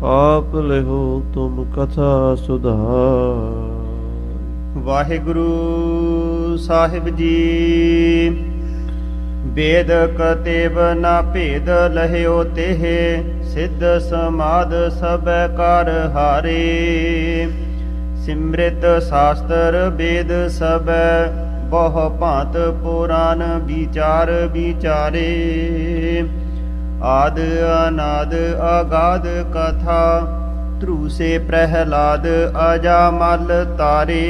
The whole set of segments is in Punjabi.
आप लिहो तुम कथा सुधार। वाहिगुरु साहिब जी। वेद कतेब ना भेद लह्यो तेह, सिद्ध समाद सब कार हारे। सिमृत शास्त्र वेद सब, बहु भांत पुराण विचार विचारे। आद अनाद अगाध कथा, ध्रुव से प्रहलाद अजामल तारे।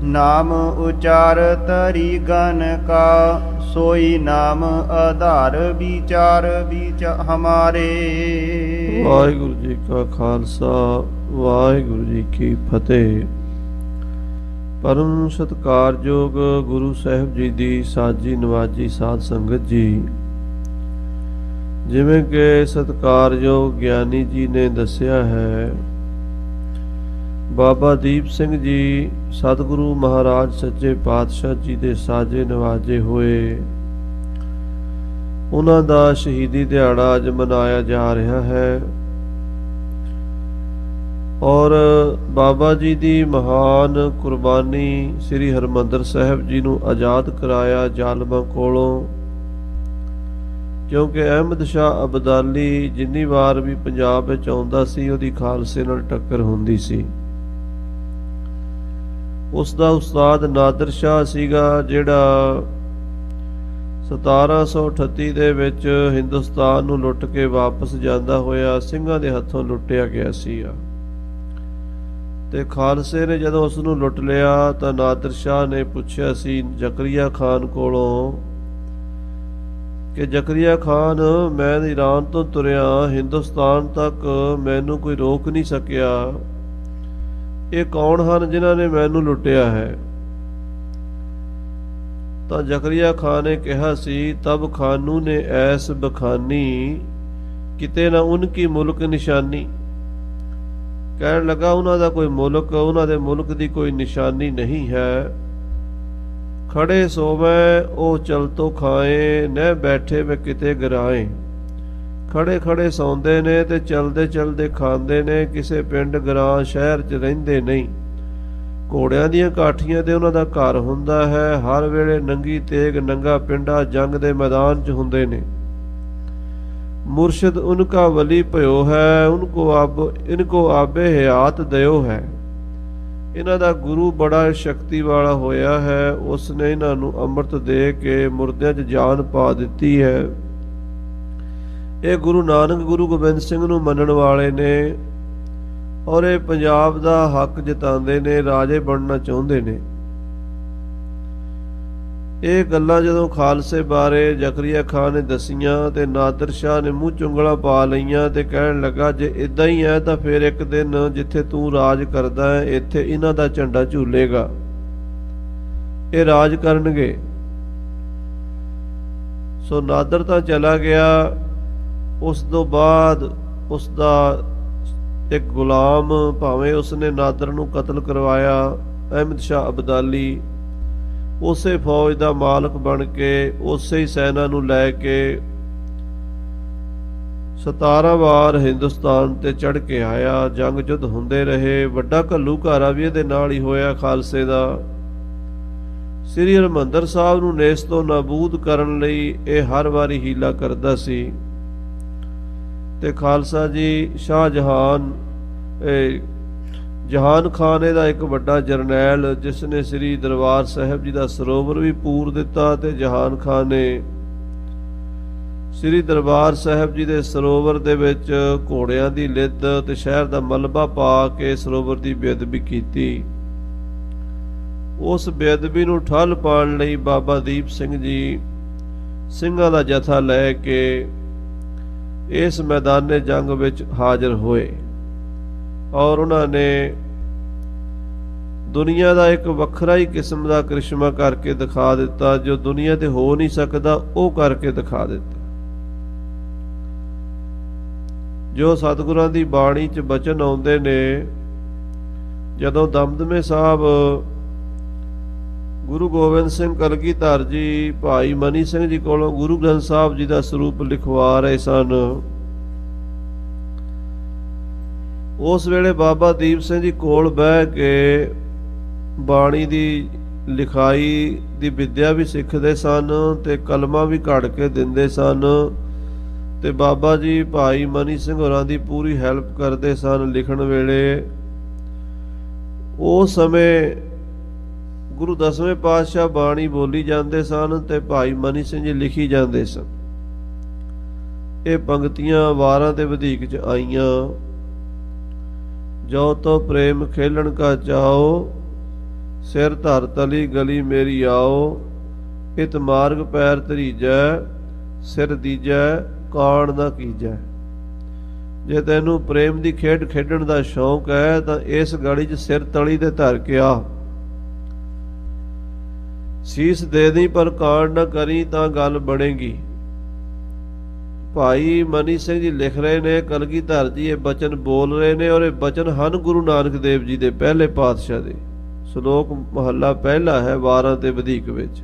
नाम उचार तरी गण का, सोई नाम आधार विचार हमारे। वाहिगुरु जी का खालसा, वाहिगुरु जी की फतेह। परम सत्कारयोग गुरु ਸਾਹਿਬ जी ਦੀ ਸਾਜੀ ਨਵਾਜੀ ਸਾਧ ਸੰਗਤ ਜੀ, ਜਿਵੇਂ ਕਿ ਸਤਿਕਾਰਯੋਗ ਗਿਆਨੀ ਜੀ ਨੇ ਦੱਸਿਆ ਹੈ, ਬਾਬਾ ਦੀਪ ਸਿੰਘ ਜੀ ਸਤਿਗੁਰੂ ਮਹਾਰਾਜ ਸੱਚੇ ਪਾਤਸ਼ਾਹ ਜੀ ਦੇ ਸਾਜੇ ਨਵਾਜੇ ਹੋਏ ਉਹਨਾਂ ਦਾ ਸ਼ਹੀਦੀ ਦਿਹਾੜਾ ਅੱਜ ਮਨਾਇਆ ਜਾ ਰਿਹਾ ਹੈ। ਔਰ ਬਾਬਾ ਜੀ ਦੀ ਮਹਾਨ ਕੁਰਬਾਨੀ ਸ੍ਰੀ ਹਰਿਮੰਦਰ ਸਾਹਿਬ ਜੀ ਨੂੰ ਆਜ਼ਾਦ ਕਰਾਇਆ ਜ਼ਾਲਮਾਂ ਕੋਲੋਂ, ਕਿਉਂਕਿ ਅਹਿਮਦ ਸ਼ਾਹ ਅਬਦਾਲੀ ਜਿੰਨੀ ਵਾਰ ਵੀ ਪੰਜਾਬ ਵਿੱਚ ਆਉਂਦਾ ਸੀ ਉਹਦੀ ਖਾਲਸੇ ਨਾਲ ਟੱਕਰ ਹੁੰਦੀ ਸੀ। ਉਸ ਦਾ ਉਸਤਾਦ ਨਾਦਰ ਸ਼ਾਹ ਸੀਗਾ, ਜਿਹੜਾ 1738 ਦੇ ਵਿੱਚ ਹਿੰਦੁਸਤਾਨ ਨੂੰ ਲੁੱਟ ਕੇ ਵਾਪਸ ਜਾਂਦਾ ਹੋਇਆ ਸਿੰਘਾਂ ਦੇ ਹੱਥੋਂ ਲੁੱਟਿਆ ਗਿਆ ਸੀਗਾ। ਤੇ ਖਾਲਸੇ ਨੇ ਜਦੋਂ ਉਸ ਨੂੰ ਲੁੱਟ ਲਿਆ ਤਾਂ ਨਾਦਰ ਸ਼ਾਹ ਨੇ ਪੁੱਛਿਆ ਸੀ ਜ਼ਕਰੀਆ ਖਾਨ ਕੋਲੋਂ ਕਿ ਜ਼ਕਰੀਆ ਖਾਨ, ਮੈਂ ਈਰਾਨ ਤੋਂ ਤੁਰਿਆ ਹਿੰਦੁਸਤਾਨ ਤੱਕ, ਮੈਨੂੰ ਕੋਈ ਰੋਕ ਨਹੀਂ ਸਕਿਆ, ਇਹ ਕੌਣ ਹਨ ਜਿਨ੍ਹਾਂ ਨੇ ਮੈਨੂੰ ਲੁੱਟਿਆ ਹੈ? ਤਾਂ ਜ਼ਕਰੀਆ ਖਾਨ ਨੇ ਕਿਹਾ ਸੀ, ਤਬ ਖਾਨੂ ਨੇ ਐਸ ਬਖਾਨੀ, ਕਿਤੇ ਨਾ ਉਨਕੀ ਮੁਲਕ ਨਿਸ਼ਾਨੀ। ਕਹਿਣ ਲੱਗਾ ਉਹਨਾਂ ਦਾ ਕੋਈ ਮੁਲਕ, ਉਹਨਾਂ ਦੇ ਮੁਲਕ ਦੀ ਕੋਈ ਨਿਸ਼ਾਨੀ ਨਹੀਂ ਹੈ। ਖੜੇ ਸੋਵੈ ਉਹ ਚਲਤੋ ਖਾਏ, ਨਹਿ ਬੈਠੇ ਵੇ ਕਿਤੇ ਗਰਾਏ। ਖੜੇ ਖੜੇ ਸੌਂਦੇ ਨੇ ਤੇ ਚਲਦੇ ਚਲਦੇ ਖਾਂਦੇ ਨੇ, ਕਿਸੇ ਪਿੰਡ ਗਰਾਂ ਸ਼ਹਿਰ 'ਚ ਰਹਿੰਦੇ ਨਹੀਂ। ਘੋੜਿਆਂ ਦੀਆਂ ਕਾਠੀਆਂ ਤੇ ਉਹਨਾਂ ਦਾ ਘਰ ਹੁੰਦਾ ਹੈ। ਹਰ ਵੇਲੇ ਨੰਗੀ ਤੇਗ ਨੰਗਾ ਪਿੰਡਾ ਜੰਗ ਦੇ ਮੈਦਾਨ 'ਚ ਹੁੰਦੇ ਨੇ। ਮੁਰਸ਼ਿਦ ਉਨਕਾ ਵਲੀ ਭਇਓ ਹੈ, ਇਨਕੋ ਆਬੇ ਹਯਾਤ ਦਿਓ ਹੈ। ਇਹਨਾਂ ਦਾ ਗੁਰੂ ਬੜਾ ਸ਼ਕਤੀ ਵਾਲਾ ਹੋਇਆ ਹੈ, ਉਸ ਨੇ ਇਹਨਾਂ ਨੂੰ ਅੰਮ੍ਰਿਤ ਦੇ ਕੇ ਮੁਰਦਿਆਂ 'ਚ ਜਾਨ ਪਾ ਦਿੱਤੀ ਹੈ। ਇਹ ਗੁਰੂ ਨਾਨਕ ਗੁਰੂ ਗੋਬਿੰਦ ਸਿੰਘ ਨੂੰ ਮੰਨਣ ਵਾਲੇ ਨੇ ਔਰ ਇਹ ਪੰਜਾਬ ਦਾ ਹੱਕ ਜਤਾਉਂਦੇ ਨੇ, ਰਾਜੇ ਬਣਨਾ ਚਾਹੁੰਦੇ ਨੇ। ਇਹ ਗੱਲਾਂ ਜਦੋਂ ਖਾਲਸੇ ਬਾਰੇ ਜ਼ਕਰੀਆ ਖਾਨ ਨੇ ਦਸੀਆਂ ਤੇ ਨਾਦਰ ਸ਼ਾਹ ਨੇ ਮੂੰਹ ਚੁੰਗਲਾਂ ਪਾ ਲਈਆਂ ਤੇ ਕਹਿਣ ਲੱਗਾ, ਜੇ ਇਦਾਂ ਹੀ ਹੈ ਤਾਂ ਫਿਰ ਇੱਕ ਦਿਨ ਜਿੱਥੇ ਤੂੰ ਰਾਜ ਕਰਦਾ ਹੈ ਇੱਥੇ ਇਹਨਾਂ ਦਾ ਝੰਡਾ ਝੂਲੇਗਾ, ਇਹ ਰਾਜ ਕਰਨਗੇ। ਸੋ ਨਾਦਰ ਤਾਂ ਚਲਾ ਗਿਆ। ਉਸ ਤੋਂ ਬਾਅਦ ਉਸ ਦਾ ਇੱਕ ਗੁਲਾਮ, ਭਾਵੇਂ ਉਸਨੇ ਨਾਦਰ ਨੂੰ ਕਤਲ ਕਰਵਾਇਆ, ਅਹਿਮਦ ਸ਼ਾਹ ਅਬਦਾਲੀ ਉਸੇ ਫੌਜ ਦਾ ਮਾਲਕ ਬਣ ਕੇ ਉਸੇ ਹੀ ਸੈਨਾ ਨੂੰ ਲੈ ਕੇ 17 ਵਾਰ ਹਿੰਦੁਸਤਾਨ ਤੇ ਚੜ੍ਹ ਕੇ ਆਇਆ। ਜੰਗ ਜੁੱਧ ਹੁੰਦੇ ਰਹੇ। ਵੱਡਾ ਘੱਲੂਘਾਰਾ ਵੀ ਇਹਦੇ ਨਾਲ ਹੀ ਹੋਇਆ ਖਾਲਸੇ ਦਾ। ਸ੍ਰੀ ਹਰਿਮੰਦਰ ਸਾਹਿਬ ਨੂੰ ਨੇਸ ਤੋਂ ਨਾਬੂਦ ਕਰਨ ਲਈ ਇਹ ਹਰ ਵਾਰੀ ਹੀਲਾ ਕਰਦਾ ਸੀ। ਤੇ ਖਾਲਸਾ ਜੀ ਸ਼ਾਹਜਹਾਨ ਜਹਾਨ ਖਾਨ ਇਹਦਾ ਇੱਕ ਵੱਡਾ ਜਰਨੈਲ, ਜਿਸ ਨੇ ਸ੍ਰੀ ਦਰਬਾਰ ਸਾਹਿਬ ਜੀ ਦਾ ਸਰੋਵਰ ਵੀ ਪੂਰ ਦਿੱਤਾ। ਤੇ ਜਹਾਨ ਖਾਨ ਨੇ ਸ੍ਰੀ ਦਰਬਾਰ ਸਾਹਿਬ ਜੀ ਦੇ ਸਰੋਵਰ ਦੇ ਵਿੱਚ ਘੋੜਿਆਂ ਦੀ ਲਿੱਦ ਤੇ ਸ਼ਹਿਰ ਦਾ ਮਲਬਾ ਪਾ ਕੇ ਸਰੋਵਰ ਦੀ ਬੇਅਦਬੀ ਕੀਤੀ। ਉਸ ਬੇਅਦਬੀ ਨੂੰ ਠੱਲ ਪਾਉਣ ਲਈ ਬਾਬਾ ਦੀਪ ਸਿੰਘ ਜੀ ਸਿੰਘਾਂ ਦਾ ਜਥਾ ਲੈ ਕੇ ਇਸ ਮੈਦਾਨੇ ਜੰਗ ਵਿੱਚ ਹਾਜ਼ਰ ਹੋਏ ਔਰ ਉਹਨਾਂ ਨੇ ਦੁਨੀਆ ਦਾ ਇੱਕ ਵੱਖਰਾ ਹੀ ਕਿਸਮ ਦਾ ਕ੍ਰਿਸ਼ਮਾ ਕਰਕੇ ਦਿਖਾ ਦਿੱਤਾ, ਜੋ ਦੁਨੀਆ ਤੇ ਹੋ ਨਹੀਂ ਸਕਦਾ ਉਹ ਕਰਕੇ ਦਿਖਾ ਦਿੱਤਾ। ਜੋ ਸਤਿਗੁਰਾਂ ਦੀ ਬਾਣੀ 'ਚ ਬਚਨ ਆਉਂਦੇ ਨੇ, ਜਦੋਂ ਦਮਦਮੇ ਸਾਹਿਬ ਗੁਰੂ ਗੋਬਿੰਦ ਸਿੰਘ ਕਲਗੀਧਰ ਜੀ ਭਾਈ ਮਨੀ ਸਿੰਘ ਜੀ ਕੋਲੋਂ ਗੁਰੂ ਗ੍ਰੰਥ ਸਾਹਿਬ ਜੀ ਦਾ ਸਰੂਪ ਲਿਖਵਾ ਰਹੇ ਸਨ, ਉਸ ਵੇਲੇ ਬਾਬਾ ਦੀਪ ਸਿੰਘ ਜੀ ਕੋਲ ਬਹਿ ਕੇ ਬਾਣੀ ਦੀ ਲਿਖਾਈ ਦੀ ਵਿਦਿਆ ਵੀ ਸਿੱਖਦੇ ਸਨ ਤੇ ਕਲਮਾਂ ਵੀ ਘੜ ਕੇ ਦਿੰਦੇ ਸਨ ਤੇ ਬਾਬਾ ਜੀ ਭਾਈ ਮਨੀ ਸਿੰਘ ਹੋਰਾਂ ਦੀ ਪੂਰੀ ਹੈਲਪ ਕਰਦੇ ਸਨ ਲਿਖਣ ਵੇਲੇ। ਉਸ ਸਮੇਂ ਗੁਰੂ ਦਸਵੇਂ ਪਾਤਸ਼ਾਹ ਬਾਣੀ ਬੋਲੀ ਜਾਂਦੇ ਸਨ ਤੇ ਭਾਈ ਮਨੀ ਸਿੰਘ ਜੀ ਲਿਖੀ ਜਾਂਦੇ ਸਨ। ਇਹ ਪੰਕਤੀਆਂ ਵਾਰਾਂ ਦੇ ਵਧੀਕ ਚ ਆਈਆਂ। ਜੋ ਤੋ ਪ੍ਰੇਮ ਖੇਲਣ ਕਾ ਚਾਓ, ਸਿਰ ਧਰ ਤਲੀ ਗਲੀ ਮੇਰੀ ਆਓ, ਇਤ ਮਾਰਗ ਪੈਰ ਧਰੀਜੈ, ਸਿਰ ਦੀਜੈ ਕਾਣ ਨਾ ਕੀਜੈ। ਜੇ ਤੈਨੂੰ ਪ੍ਰੇਮ ਦੀ ਖੇਡ ਖੇਡਣ ਦਾ ਸ਼ੌਂਕ ਹੈ ਤਾਂ ਇਸ ਗਲੀ 'ਚ ਸਿਰ ਤਲੀ ਤੇ ਧਰ ਕੇ ਆ, ਸੀਸ ਦੇ ਦੀ ਪਰ ਕਾਣ ਨਾ ਕਰੀ ਤਾਂ ਗੱਲ ਬਣੇਗੀ। ਭਾਈ ਮਨੀ ਸਿੰਘ ਜੀ ਲਿਖ ਰਹੇ ਨੇ, ਕਲਗੀਧਰ ਜੀ ਇਹ ਬਚਨ ਬੋਲ ਰਹੇ ਨੇ ਔਰ ਇਹ ਬਚਨ ਹਨ ਗੁਰੂ ਨਾਨਕ ਦੇਵ ਜੀ ਦੇ ਪਹਿਲੇ ਪਾਤਸ਼ਾਹ ਦੇ। ਸ਼ਲੋਕ ਮਹੱਲਾ ਪਹਿਲਾ ਹੈ ਵਾਰਾਂ ਤੇ ਵਧੀਕ ਵਿੱਚ।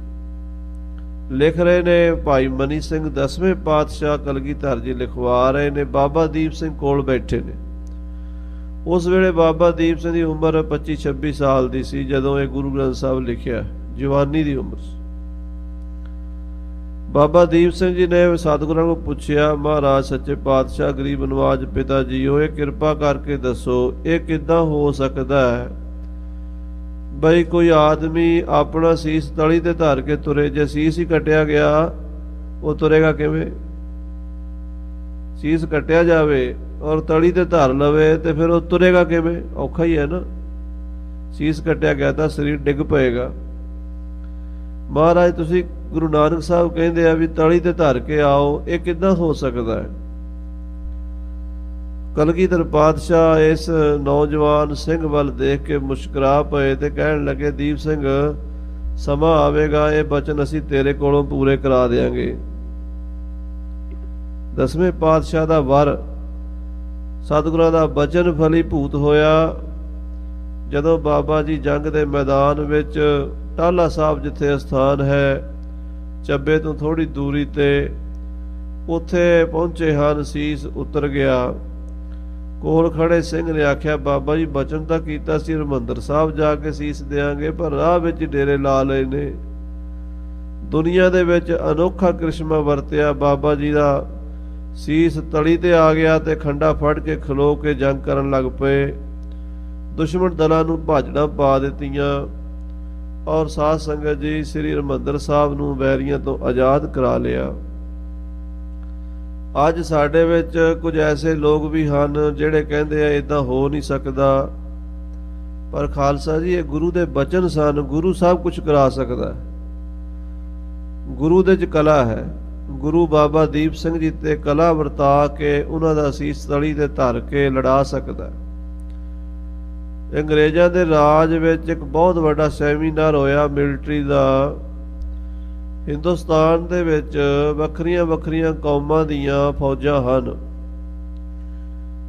ਲਿਖ ਰਹੇ ਨੇ ਭਾਈ ਮਨੀ ਸਿੰਘ, ਦਸਵੇਂ ਪਾਤਸ਼ਾਹ ਕਲਗੀਧਰ ਜੀ ਲਿਖਵਾ ਰਹੇ ਨੇ। ਬਾਬਾ ਦੀਪ ਸਿੰਘ ਕੋਲ ਬੈਠੇ ਨੇ। ਉਸ ਵੇਲੇ ਬਾਬਾ ਦੀਪ ਸਿੰਘ ਦੀ ਉਮਰ 25-26 ਸਾਲ ਦੀ ਸੀ ਜਦੋਂ ਇਹ ਗੁਰੂ ਗ੍ਰੰਥ ਸਾਹਿਬ ਲਿਖਿਆ, ਜਵਾਨੀ ਦੀ ਉਮਰ ਸੀ। ਬਾਬਾ ਦੀਪ ਸਿੰਘ ਜੀ ਨੇ ਸਤਿਗੁਰਾਂ ਨੂੰ ਪੁੱਛਿਆ, ਮਹਾਰਾਜ ਸੱਚੇ ਪਾਤਸ਼ਾਹ ਗਰੀਬ ਨਵਾਜ ਪਿਤਾ ਜੀ ਹੋਏ, ਕਿਰਪਾ ਕਰਕੇ ਦੱਸੋ ਇਹ ਕਿੱਦਾਂ ਹੋ ਸਕਦਾ ਹੈ ਬਈ ਕੋਈ ਆਦਮੀ ਆਪਣਾ ਸੀਸ ਤਲੀ ਤੇ ਧਰ ਕੇ ਤੁਰੇ? ਜੇ ਸੀਸ ਹੀ ਕੱਟਿਆ ਗਿਆ ਉਹ ਤੁਰੇਗਾ ਕਿਵੇਂ? ਸੀਸ ਕੱਟਿਆ ਜਾਵੇ ਔਰ ਤਲੀ ਤੇ ਧਰ ਲਵੇ ਤੇ ਫਿਰ ਉਹ ਤੁਰੇਗਾ ਕਿਵੇਂ? ਔਖਾ ਹੀ ਹੈ ਨਾ। ਸੀਸ ਕੱਟਿਆ ਗਿਆ ਤਾਂ ਸਰੀਰ ਡਿੱਗ ਪਏਗਾ। ਮਹਾਰਾਜ ਤੁਸੀਂ ਗੁਰੂ ਨਾਨਕ ਸਾਹਿਬ ਕਹਿੰਦੇ ਆ ਵੀ ਤਲੀ ਤੇ ਧਰ ਕੇ ਆਓ, ਇਹ ਕਿੱਦਾਂ ਹੋ ਸਕਦਾ ਹੈ? ਕਲਗੀਧਰ ਪਾਤਸ਼ਾਹ ਇਸ ਨੌਜਵਾਨ ਸਿੰਘ ਵੱਲ ਦੇਖ ਕੇ ਮੁਸਕਰਾ ਪਏ ਤੇ ਕਹਿਣ ਲੱਗੇ, ਦੀਪ ਸਿੰਘ ਸਮਾਂ ਆਵੇਗਾ, ਇਹ ਬਚਨ ਅਸੀਂ ਤੇਰੇ ਕੋਲੋਂ ਪੂਰੇ ਕਰਾ ਦਿਆਂਗੇ। ਦਸਵੇਂ ਪਾਤਸ਼ਾਹ ਦਾ ਵਰ, ਸਤਿਗੁਰਾਂ ਦਾ ਬਚਨ ਫਲੀਭੂਤ ਹੋਇਆ। ਜਦੋਂ ਬਾਬਾ ਜੀ ਜੰਗ ਦੇ ਮੈਦਾਨ ਵਿੱਚ ਟਾਹਲਾ ਸਾਹਿਬ ਜਿੱਥੇ ਅਸਥਾਨ ਹੈ, ਚੱਬੇ ਤੋਂ ਥੋੜੀ ਦੂਰੀ ਤੇ, ਉੱਥੇ ਪਹੁੰਚੇ ਹਨ। ਸੀਸ ਉਤਰ ਗਿਆ। ਕੋਲ ਖੜੇ ਸਿੰਘ ਨੇ ਆਖਿਆ, ਬਾਬਾ ਜੀ ਬਚਨ ਤਾਂ ਕੀਤਾ ਸੀ ਹਰਿਮੰਦਰ ਸਾਹਿਬ ਜਾ ਕੇ ਸੀਸ ਦਿਆਂਗੇ, ਪਰ ਰਾਹ ਵਿੱਚ ਡੇਰੇ ਲਾ ਲਏ ਨੇ। ਦੁਨੀਆ ਦੇ ਵਿੱਚ ਅਨੋਖਾ ਕ੍ਰਿਸ਼ਮਾ ਵਰਤਿਆ। ਬਾਬਾ ਜੀ ਦਾ ਸੀਸ ਤਲੀ ਤੇ ਆ ਗਿਆ ਤੇ ਖੰਡਾ ਫੜ ਕੇ ਖਲੋ ਕੇ ਜੰਗ ਕਰਨ ਲੱਗ ਪਏ। ਦੁਸ਼ਮਣ ਦਲਾਂ ਨੂੰ ਭਾਜੜਾਂ ਪਾ ਦਿੱਤੀਆਂ ਔਰ ਸਾਧ ਸੰਗਤ ਜੀ ਸ੍ਰੀ ਹਰਿਮੰਦਰ ਸਾਹਿਬ ਨੂੰ ਵੈਰੀਆਂ ਤੋਂ ਆਜ਼ਾਦ ਕਰਾ ਲਿਆ। ਅੱਜ ਸਾਡੇ ਵਿੱਚ ਕੁਝ ਐਸੇ ਲੋਕ ਵੀ ਹਨ ਜਿਹੜੇ ਕਹਿੰਦੇ ਆ ਇਦਾਂ ਹੋ ਨਹੀਂ ਸਕਦਾ, ਪਰ ਖਾਲਸਾ ਜੀ ਇਹ ਗੁਰੂ ਦੇ ਬਚਨ ਸਨ। ਗੁਰੂ ਸਾਹਿਬ ਕੁਝ ਕਰਾ ਸਕਦਾ, ਗੁਰੂ ਦੇ 'ਚ ਕਲਾ ਹੈ। ਗੁਰੂ ਬਾਬਾ ਦੀਪ ਸਿੰਘ ਜੀ ਤੇ ਕਲਾ ਵਰਤਾ ਕੇ ਉਹਨਾਂ ਦਾ ਸੀਸ ਤਲੀ ਤੇ ਧਰ ਕੇ ਲੜਾ ਸਕਦਾ। ਅੰਗਰੇਜ਼ਾਂ ਦੇ ਰਾਜ ਵਿੱਚ ਇੱਕ ਬਹੁਤ ਵੱਡਾ ਸੈਮੀਨਾਰ ਹੋਇਆ ਮਿਲਟਰੀ ਦਾ। ਹਿੰਦੁਸਤਾਨ ਦੇ ਵਿੱਚ ਵੱਖਰੀਆਂ ਵੱਖਰੀਆਂ ਕੌਮਾਂ ਦੀਆਂ ਫੌਜਾਂ ਹਨ।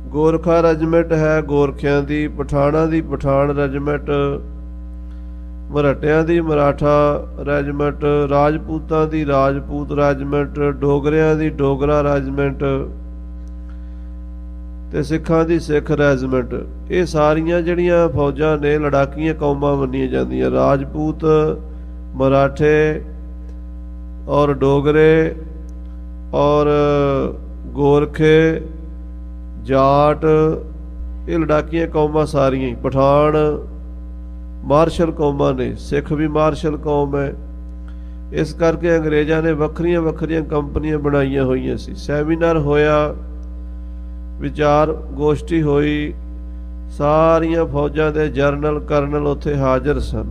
ਗੋਰਖਾ ਰੈਜੀਮੈਂਟ ਹੈ ਗੋਰਖਿਆਂ ਦੀ, ਪਠਾਣਾਂ ਦੀ ਪਠਾਨ ਰੈਜੀਮੈਂਟ, ਮਰਾਠਿਆਂ ਦੀ ਮਰਾਠਾ ਰੈਜੀਮੈਂਟ, ਰਾਜਪੂਤਾਂ ਦੀ ਰਾਜਪੂਤ ਰੈਜੀਮੈਂਟ, ਡੋਗਰਿਆਂ ਦੀ ਡੋਗਰਾ ਰੈਜੀਮੈਂਟ ਤੇ ਸਿੱਖਾਂ ਦੀ ਸਿੱਖ ਰੈਜੀਮੈਂਟ। ਇਹ ਸਾਰੀਆਂ ਜਿਹੜੀਆਂ ਫੌਜਾਂ ਨੇ ਲੜਾਕੀਆਂ ਕੌਮਾਂ ਮੰਨੀਆਂ ਜਾਂਦੀਆਂ। ਰਾਜਪੂਤ, ਮਰਾਠੇ ਔਰ ਡੋਗਰੇ ਔਰ ਗੋਰਖੇ, ਜਾਟ, ਇਹ ਲੜਾਕੀਆਂ ਕੌਮਾਂ ਸਾਰੀਆਂ ਹੀ। ਪਠਾਨ ਮਾਰਸ਼ਲ ਕੌਮਾਂ ਨੇ, ਸਿੱਖ ਵੀ ਮਾਰਸ਼ਲ ਕੌਮ ਹੈ। ਇਸ ਕਰਕੇ ਅੰਗਰੇਜ਼ਾਂ ਨੇ ਵੱਖਰੀਆਂ ਵੱਖਰੀਆਂ ਕੰਪਨੀਆਂ ਬਣਾਈਆਂ ਹੋਈਆਂ ਸੀ। ਸੈਮੀਨਾਰ ਹੋਇਆ, ਵਿਚਾਰ ਗੋਸ਼ਟੀ ਹੋਈ, ਸਾਰੀਆਂ ਫੌਜਾਂ ਦੇ ਜਰਨਲ ਕਰਨਲ ਉੱਥੇ ਹਾਜ਼ਰ ਸਨ।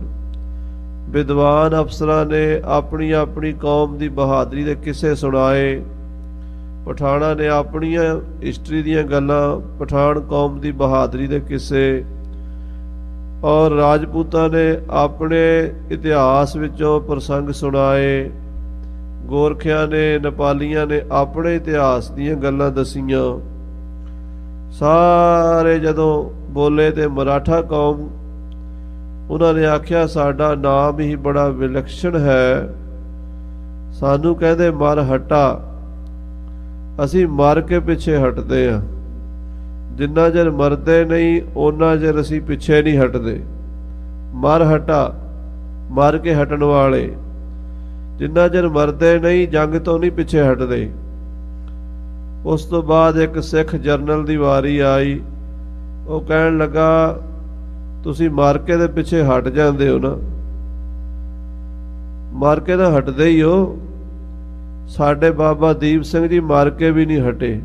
ਵਿਦਵਾਨ ਅਫਸਰਾਂ ਨੇ ਆਪਣੀ ਆਪਣੀ ਕੌਮ ਦੀ ਬਹਾਦਰੀ ਦੇ ਕਿੱਸੇ ਸੁਣਾਏ। ਪਠਾਣਾਂ ਨੇ ਆਪਣੀਆਂ ਹਿਸਟਰੀ ਦੀਆਂ ਗੱਲਾਂ, ਪਠਾਨ ਕੌਮ ਦੀ ਬਹਾਦਰੀ ਦੇ ਕਿੱਸੇ, ਔਰ ਰਾਜਪੂਤਾਂ ਨੇ ਆਪਣੇ ਇਤਿਹਾਸ ਵਿੱਚੋਂ ਪ੍ਰਸੰਗ ਸੁਣਾਏ। ਗੋਰਖਿਆਂ ਨੇ, ਨੇਪਾਲੀਆਂ ਨੇ ਆਪਣੇ ਇਤਿਹਾਸ ਦੀਆਂ ਗੱਲਾਂ ਦਸੀਆਂ। ਸਾਰੇ ਜਦੋਂ ਬੋਲੇ ਤੇ ਮਰਾਠਾ ਕੌਮ, ਉਹਨਾਂ ਨੇ ਆਖਿਆ ਸਾਡਾ ਨਾਮ ਹੀ ਬੜਾ ਵਿਲੱਖਣ ਹੈ, ਸਾਨੂੰ ਕਹਿੰਦੇ ਮਰ ਹਟਾ, ਅਸੀਂ ਮਰ ਕੇ ਪਿੱਛੇ ਹਟਦੇ ਹਾਂ। ਜਿੰਨਾ ਚਿਰ ਮਰਦੇ ਨਹੀਂ ਉਹਨਾਂ ਚਿਰ ਅਸੀਂ ਪਿੱਛੇ ਨਹੀਂ ਹਟਦੇ। ਮਰ ਹਟਾ, ਮਰ ਕੇ ਹਟਣ ਵਾਲੇ, ਜਿੰਨਾ ਚਿਰ ਮਰਦੇ ਨਹੀਂ ਜੰਗ ਤੋਂ ਨਹੀਂ ਪਿੱਛੇ ਹਟਦੇ। ਉਸ ਤੋਂ ਬਾਅਦ ਇੱਕ ਸਿੱਖ ਜਰਨਲ ਦੀ ਵਾਰੀ ਆਈ। ਉਹ ਕਹਿਣ ਲੱਗਾ ਤੁਸੀਂ ਮਰ ਕੇ ਦੇ ਪਿੱਛੇ ਹਟ ਜਾਂਦੇ ਹੋ ਨਾ, ਮਰ ਕੇ ਤਾਂ ਹਟਦੇ ਹੀ ਹੋ। ਸਾਡੇ ਬਾਬਾ ਦੀਪ ਸਿੰਘ ਜੀ ਮਰ ਕੇ ਵੀ ਨਹੀਂ ਹਟੇ।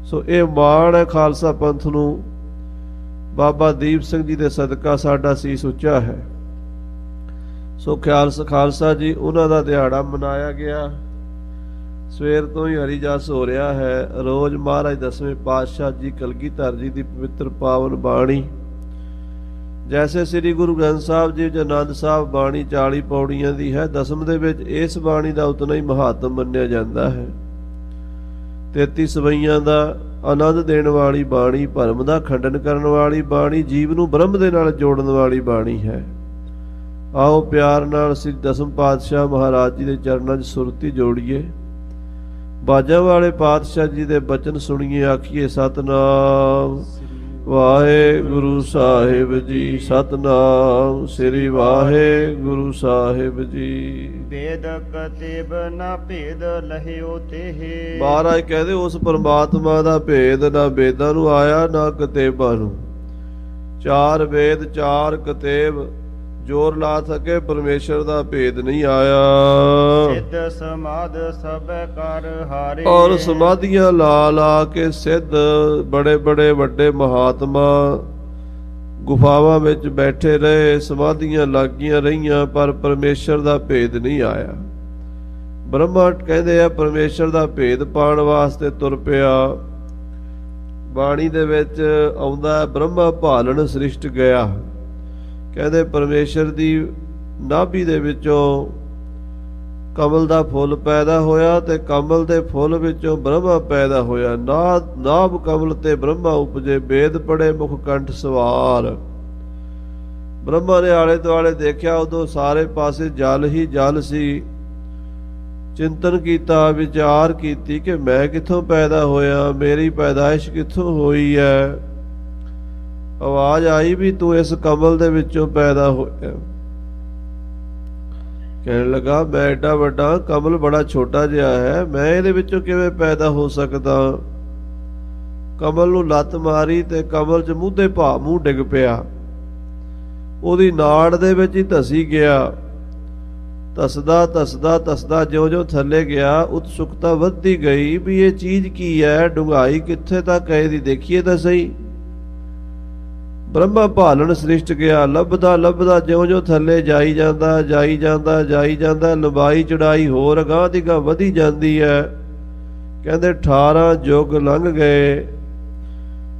ਸੋ ਇਹ ਮਾਣ ਹੈ ਖਾਲਸਾ ਪੰਥ ਨੂੰ। ਬਾਬਾ ਦੀਪ ਸਿੰਘ ਜੀ ਦੇ ਸਦਕਾ ਸਾਡਾ ਸੀਸ ਉੱਚਾ ਹੈ। ਸੋ ਖਾਲਸਾ ਜੀ ਉਹਨਾਂ ਦਾ ਦਿਹਾੜਾ ਮਨਾਇਆ ਗਿਆ। ਸਵੇਰ ਤੋਂ ਹੀ ਹਰੀ ਜਸ ਹੋ ਰਿਹਾ ਹੈ। ਰੋਜ਼ ਮਹਾਰਾਜ ਦਸਵੇਂ ਪਾਤਸ਼ਾਹ ਜੀ ਕਲਗੀਧਰ ਜੀ ਦੀ ਪਵਿੱਤਰ ਪਾਵਨ ਬਾਣੀ, ਜੈਸੇ ਸ੍ਰੀ ਗੁਰੂ ਗ੍ਰੰਥ ਸਾਹਿਬ ਜੀ ਆਨੰਦ ਸਾਹਿਬ ਬਾਣੀ 40 ਪੌੜੀਆਂ ਦੀ ਹੈ, ਦਸਮ ਦੇ ਵਿੱਚ ਇਸ ਬਾਣੀ ਦਾ ਉਤਨਾ ਹੀ ਮਹਾਤਮ ਮੰਨਿਆ ਜਾਂਦਾ ਹੈ। 33 ਸਵਈਆਂ ਦਾ ਆਨੰਦ ਦੇਣ ਵਾਲੀ ਬਾਣੀ, ਭਰਮ ਦਾ ਖੰਡਨ ਕਰਨ ਵਾਲੀ ਬਾਣੀ, ਜੀਵ ਨੂੰ ਬ੍ਰਹਮ ਦੇ ਨਾਲ ਜੋੜਨ ਵਾਲੀ ਬਾਣੀ ਹੈ। ਆਓ ਪਿਆਰ ਨਾਲ ਸ੍ਰੀ ਦਸਮ ਪਾਤਸ਼ਾਹ ਮਹਾਰਾਜ ਜੀ ਦੇ ਚਰਨਾਂ 'ਚ ਸੁਰਤੀ ਜੋੜੀਏ। ਬਾਜਾਂ ਵਾਲੇ ਪਾਤਸ਼ਾਹ ਜੀ ਦੇ ਬਚਨ ਸੁਣੀਏ, ਆਖੀਏ ਸਤਿਨਾਮ ਵਾਹਿਗੁਰੂ ਸਾਹਿਬ ਜੀ, ਸਤਿਨਾਮ ਸ੍ਰੀ ਵਾਹਿਗੁਰੂ ਸਾਹਿਬ ਜੀ। ਵੇਦ ਕਤੇਬ ਨਾ ਭੇਦ ਲਹਿਓ ਤੇਹ। ਮਹਾਰਾਜ ਕਹਿੰਦੇ ਉਸ ਪਰਮਾਤਮਾ ਦਾ ਭੇਦ ਨਾ ਵੇਦਾਂ ਨੂੰ ਆਇਆ ਨਾ ਕਤੇਬਾਂ ਨੂੰ। 4 ਵੇਦ 4 ਕਤੇਬ ਜ਼ੋਰ ਲਾ ਸਕੇ ਪਰਮੇਸ਼ਰ ਦਾ ਭੇਦ ਨਹੀਂ ਆਇਆ। ਸਿੱਧ ਸਮਾਧ ਸਭ ਕਰ ਹਾਰੇ। ਔਰ ਸਮਾਧੀਆਂ ਲਾ ਲਾ ਕੇ ਸਿੱਧ ਬੜੇ ਬੜੇ ਵੱਡੇ ਮਹਾਤਮਾ ਗੁਫਾਵਾਂ ਵਿੱਚ ਬੈਠੇ ਰਹੇ, ਸਮਾਧੀਆਂ ਲੱਗੀਆਂ ਰਹੀਆਂ, ਪਰ ਪਰਮੇਸ਼ਰ ਦਾ ਭੇਦ ਨਹੀਂ ਆਇਆ। ਬ੍ਰਹਮਾ ਕਹਿੰਦੇ ਆ ਪਰਮੇਸ਼ਰ ਦਾ ਭੇਦ ਪਾਉਣ ਵਾਸਤੇ ਤੁਰ ਪਿਆ। ਬਾਣੀ ਦੇ ਵਿੱਚ ਆਉਂਦਾ ਬ੍ਰਹਮਾ ਭਾਲਣ ਸ੍ਰਿਸ਼ਟ ਗਿਆ। ਕਹਿੰਦੇ ਪਰਮੇਸ਼ਰ ਦੀ ਨਾਭੀ ਦੇ ਵਿੱਚੋਂ ਕਮਲ ਦਾ ਫੁੱਲ ਪੈਦਾ ਹੋਇਆ ਤੇ ਕਮਲ ਦੇ ਫੁੱਲ ਵਿੱਚੋਂ ਬ੍ਰਹਮਾ ਪੈਦਾ ਹੋਇਆ। ਨਾਭ ਕਮਲ ਤੇ ਬ੍ਰਹਮਾ ਉਪਜੇ, ਵੇਦ ਪੜੇ ਮੁਖ ਕੰਠ ਸਵਾਰ। ਬ੍ਰਹਮਾ ਨੇ ਆਲੇ ਦੁਆਲੇ ਦੇਖਿਆ, ਉਦੋਂ ਸਾਰੇ ਪਾਸੇ ਜਲ ਹੀ ਜਲ ਸੀ। ਚਿੰਤਨ ਕੀਤਾ, ਵਿਚਾਰ ਕੀਤੀ ਕਿ ਮੈਂ ਕਿੱਥੋਂ ਪੈਦਾ ਹੋਇਆ, ਮੇਰੀ ਪੈਦਾਇਸ਼ ਕਿੱਥੋਂ ਹੋਈ ਹੈ। ਆਵਾਜ਼ ਆਈ ਵੀ ਤੂੰ ਇਸ ਕਮਲ ਦੇ ਵਿੱਚੋਂ ਪੈਦਾ ਹੋਇਆ। ਕਹਿਣ ਲੱਗਾ ਮੈਂ ਐਡਾ ਵੱਡਾ, ਕਮਲ ਬੜਾ ਛੋਟਾ ਜਿਹਾ ਹੈ, ਮੈਂ ਇਹਦੇ ਵਿੱਚੋਂ ਕਿਵੇਂ ਪੈਦਾ ਹੋ ਸਕਦਾ। ਕਮਲ ਨੂੰ ਲੱਤ ਮਾਰੀ ਤੇ ਕਮਲ 'ਚ ਮੂਧੇ ਭਾ ਮੂੰਹ ਡਿੱਗ ਪਿਆ। ਉਹਦੀ ਨਾੜ ਦੇ ਵਿੱਚ ਹੀ ਧਸੀ ਗਿਆ। ਧਸਦਾ ਧਸਦਾ ਧਸਦਾ ਜਿਉਂ-ਜਿਉਂ ਥੱਲੇ ਗਿਆ, ਉਤਸੁਕਤਾ ਵੱਧਦੀ ਗਈ ਵੀ ਇਹ ਚੀਜ਼ ਕੀ ਹੈ, ਡੂੰਘਾਈ ਕਿੱਥੇ ਤੱਕ ਹੈ ਇਹਦੀ, ਦੇਖੀਏ ਤਾਂ ਸਹੀ। ਬ੍ਰਹਮਾ ਭਾਲਣ ਸ੍ਰਿਸ਼ਟ ਗਿਆ। ਲੱਭਦਾ ਲੱਭਦਾ ਜਿਉਂ-ਜਿਉਂ ਥੱਲੇ ਜਾਈ ਜਾਂਦਾ ਜਾਈ ਜਾਂਦਾ ਜਾਈ ਜਾਂਦਾ, ਲੰਬਾਈ ਚੜਾਈ ਹੋਰ ਅਗਾਂਹ ਦੀ ਗਾਂਹ ਵਧੀ ਜਾਂਦੀ ਹੈ। ਕਹਿੰਦੇ 18 ਯੁੱਗ ਲੰਘ ਗਏ।